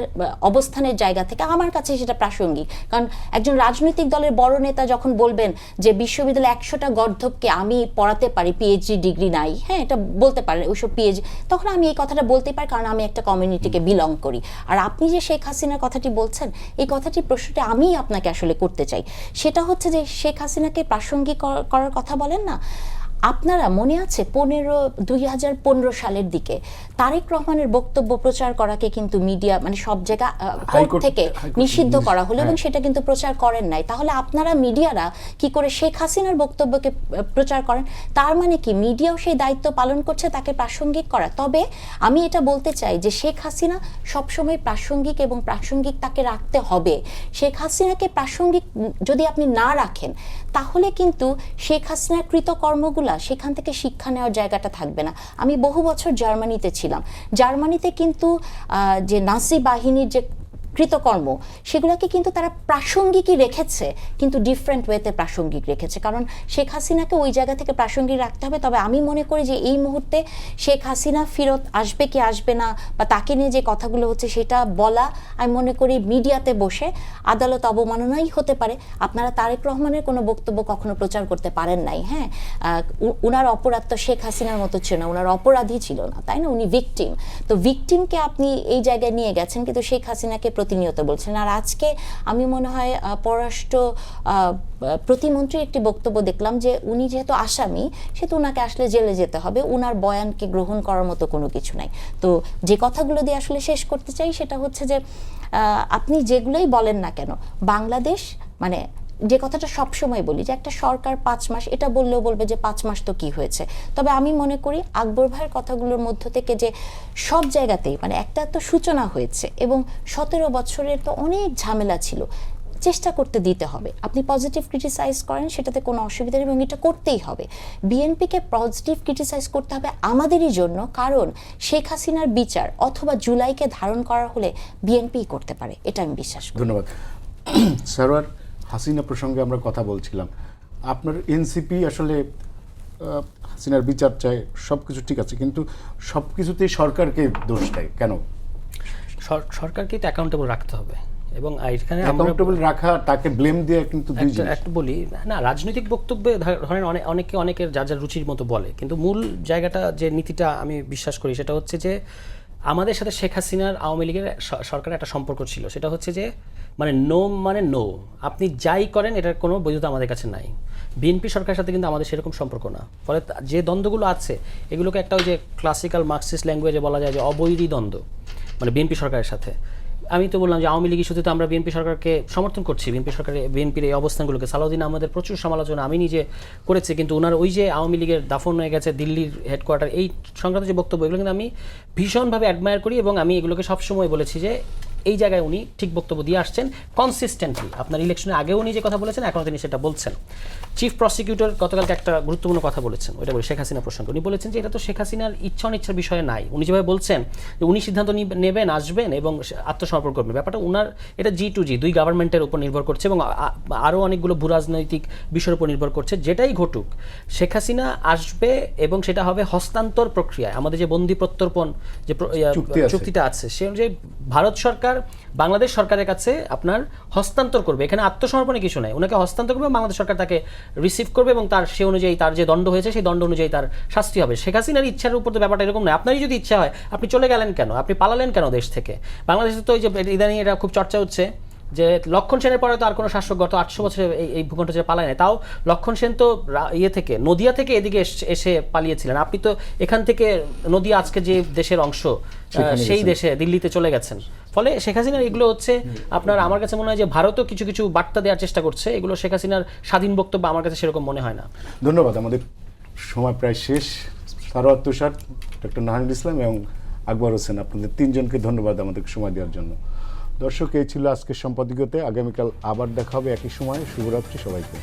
S3: অবস্থানের জায়গা থেকে, আমার কাছে সেটা প্রাসঙ্গিক। কারণ একজন রাজনৈতিক দলের বড় নেতা যখন বলবেন যে বিশ্ববিদ্যালয়ে 100টা গর্ধবকে আমি পড়াতে পারি, পিএইচডি ডিগ্রি নাই, হ্যাঁ এটা বলতে পারেন ওইসব পিএইচডি, তখন আমি এই কথাটা বলতেই পারি, কারণ আমি একটা কমিউনিটিকে বিলং করি। আর আপনি যে শেখ হাসিনার কথাটি বলছেন, এই কথাটি প্রশ্নটি আমি আপনাকে আসলে করতে চাই, সেটা হচ্ছে যে শেখ হাসিনাকে প্রাসঙ্গিক করার কথা বলেন না। আপনারা মনে আছে 2015 সালের দিকে তারেক রহমানের বক্তব্য প্রচার করাকে কিন্তু মিডিয়া মানে সব জায়গা কোর্ট থেকে নিষিদ্ধ করা হলো, এবং সেটা কিন্তু প্রচার করেন নাই। তাহলে আপনারা মিডিয়ারা কি করে শেখ হাসিনার বক্তব্যকে প্রচার করেন? তার মানে কি মিডিয়াও সেই দায়িত্ব পালন করছে তাকে প্রাসঙ্গিক করা। তবে আমি এটা বলতে চাই যে শেখ হাসিনা সবসময় প্রাসঙ্গিক, এবং প্রাসঙ্গিক তাকে রাখতে হবে। শেখ হাসিনাকে প্রাসঙ্গিক যদি আপনি না রাখেন, তাহলে কিন্তু শেখ হাসিনার কৃতকর্মগুলো সেখান থেকে শিক্ষা নেওয়ার জায়গাটা থাকবে না। আমি বহু বছর জার্মানিতে ছিলাম। জার্মানিতে কিন্তু যে নাজি বাহিনীর যে কৃতকর্ম, সেগুলোকে কিন্তু তারা প্রাসঙ্গিকই রেখেছে, কিন্তু ডিফারেন্ট ওয়েতে প্রাসঙ্গিক রেখেছে। কারণ শেখ হাসিনাকে ওই জায়গা থেকে প্রাসঙ্গিক রাখতে হবে। তবে আমি মনে করি যে এই মুহূর্তে শেখ হাসিনা ফেরত আসবে কি আসবে না, বা তাকে নিয়ে যে কথাগুলো হচ্ছে সেটা বলা, আমি মনে করি মিডিয়াতে বসে আদালত অবমাননাই হতে পারে। আপনারা তারেক রহমানের কোনো বক্তব্য কখনো প্রচার করতে পারেন নাই। হ্যাঁ, উনার অপরাধ তো শেখ হাসিনার মতো ছিল না, উনার অপরাধী ছিল না, তাই না? উনি ভিকটিম। তো ভিকটিমকে আপনি এই জায়গায় নিয়ে গেছেন, কিন্তু শেখ হাসিনাকে প্রতিনিয়ত বলছেন। আর আজকে আমি মনে হয় পররাষ্ট্র প্রতিমন্ত্রীর একটি বক্তব্য দেখলাম যে উনি যেহেতু আসামি, সেহেতু উনাকে আসলে জেলে যেতে হবে, উনার বয়ানকে গ্রহণ করার মতো কোনো কিছু নাই। তো যে কথাগুলো দিয়ে আসলে শেষ করতে চাই সেটা হচ্ছে যে আপনি যেগুলোই বলেন না কেন, বাংলাদেশ মানে যে কথাটা সবসময় বলি যে একটা সরকার 5 মাস, এটা বললেও বলবে যে 5 মাস তো কি হয়েছে। তবে আমি মনে করি আকবর ভাইয়ের কথাগুলোর মধ্য থেকে যে সব জায়গাতেই মানে একটা তো সূচনা হয়েছে এবং 17 বছরের তো অনেক ঝামেলা ছিল, চেষ্টা করতে দিতে হবে। আপনি পজিটিভ ক্রিটিসাইজ করেন, সেটাতে কোনো অসুবিধা নেই এবং এটা করতেই হবে। বিএনপিকে পজিটিভ ক্রিটিসাইজ করতে হবে আমাদেরই জন্য, কারণ শেখ হাসিনার বিচার অথবা জুলাইকে ধারণ করা হলে বিএনপিই করতে পারে, এটা আমি বিশ্বাস করি।
S1: ধন্যবাদ। সারোয়ার, হাসিনা প্রসঙ্গে আমরা কথা বলছিলাম, আপনার এনসিপি আসলে হাসিনার বিচার চায়, সব কিছু ঠিক আছে, কিন্তু সব কিছুতেই সরকারকে দোষ দেয় কেন?
S4: সরকারকে তো অ্যাকাউন্টেবল রাখতে হবে এবং এখানে
S1: অ্যাকাউন্টেবল রাখা, তাকে ব্লেম দেওয়া কিন্তু দুই জিনিস।
S4: একটু বলি না, রাজনৈতিক বক্তব্যে ধরেন অনেকের যার যার রুচির মতো বলে, কিন্তু মূল জায়গাটা যে নীতিটা আমি বিশ্বাস করি সেটা হচ্ছে যে আমাদের সাথে শেখ হাসিনার আওয়ামী লীগের সরকারের একটা সম্পর্ক ছিল, সেটা হচ্ছে যে মানে নো, আপনি যাই করেন এটার কোনো বৈধতা আমাদের কাছে নাই। বিএনপি সরকারের সাথে কিন্তু আমাদের সেরকম সম্পর্ক না, ফলে যে দ্বন্দ্বগুলো আছে এগুলোকে একটা ওই যে ক্লাসিক্যাল মার্কসিস্ট ল্যাঙ্গুয়েজে বলা যায় যে অবৈরী দ্বন্দ্ব, মানে বিএনপি সরকারের সাথে। আমি তো বললাম যে আওয়ামী লীগ ইস্যুতে তো আমরা বিএনপি সরকারকে সমর্থন করছি, বিএনপির এই অবস্থানগুলোকে সালাউদ্দিন আহমেদের প্রচুর সমালোচনা আমি নিজে করেছি, কিন্তু ওনার ওই যে আওয়ামী লীগের দাফন হয়ে গেছে দিল্লির হেডকোয়ার্টার, এই সংক্রান্ত যে বক্তব্য, এগুলো কিন্তু আমি ভীষণভাবে অ্যাডমায়ার করি এবং আমি এগুলোকে সবসময় বলেছি যে এই জায়গায় উনি ঠিক বক্তব্য দিয়ে আসছেন কনসিস্টেন্টলি। আপনার ইলেকশনের আগে উনি যে কথা বলেছেন এখনও তিনি সেটা বলছেন। চিফ প্রসিকিউটর গতকালকে একটা গুরুত্বপূর্ণ কথা বলেছেন, ওইটা বলি শেখ হাসিনা প্রসঙ্গে। উনি বলেছেন যে এটা তো শেখ হাসিনার ইচ্ছা অনিচ্ছার বিষয়ে নাই। উনি যেভাবে বলছেন যে উনি সিদ্ধান্ত নেবেন, আসবেন এবং আত্মসমর্পণ করবেন, ব্যাপারটা উনার এটা G2G, দুই গভর্নমেন্টের উপর নির্ভর করছে এবং আরও অনেকগুলো ভূরাজনৈতিক বিষয়ের উপর নির্ভর করছে। যেটাই ঘটুক শেখ হাসিনা আসবে এবং সেটা হবে হস্তান্তর প্রক্রিয়ায়। আমাদের যে বন্দি প্রত্যর্পণ যে চুক্তিটা আছে সে অনুযায়ী ভারত সরকার বাংলাদেশ সরকারের কাছে আপনার হস্তান্তর করবে, এখানে আত্মসমর্পণে কিছু নাই। ওনাকে হস্তান্তর করবে, বাংলাদেশ সরকার তাকে রিসিভ করবে এবং তার সে অনুযায়ী তার যে দণ্ড হয়েছে সেই দণ্ড অনুযায়ী তার শাস্তি হবে। শেখ হাসিনার ইচ্ছার উপর তো ব্যাপারটা এরকম নয়। আপনারই যদি ইচ্ছা হয় আপনি চলে গেলেন কেন, আপনি পালালেন কেন দেশ থেকে? বাংলাদেশে তো এই যে ইদানিং এটা খুব চর্চা হচ্ছে যে লক্ষণ সেনের পরে তো আর কোনো শাসক গত 800 বছরে এই ভূখণ্ড ছেড়ে পালায় না। তাও লক্ষণ সেন তো থেকে নদিয়া থেকে এদিকে এসে পালিয়েছিলেন, আপনি তো এখান থেকে নদিয়া আজকে যে দেশের অংশ সেই দেশে দিল্লিতে চলে গেছেন। ফলে শেখ হাসিনার এগুলো হচ্ছে আপনার, আমার কাছে মনে হয় যে ভারতও কিছু কিছু বার্তা দেওয়ার চেষ্টা করছে, এগুলো শেখ হাসিনার স্বাধীন বক্তব্য আমার কাছে সেরকম মনে হয় না।
S1: ধন্যবাদ। আমাদের সময় প্রায় শেষ। সারোয়ার তুষার, ডক্টর নাহানুল ইসলাম এবং আকবর হোসেন, আপনাদের তিনজনকে ধন্যবাদ আমাদেরকে সময় দেওয়ার জন্য। দর্শক, এই ছিল আজকের সম্পাদকীয়তে। আগামীকাল আবার দেখা হবে একই সময়ে। শুভরাত্রি সবাইকে।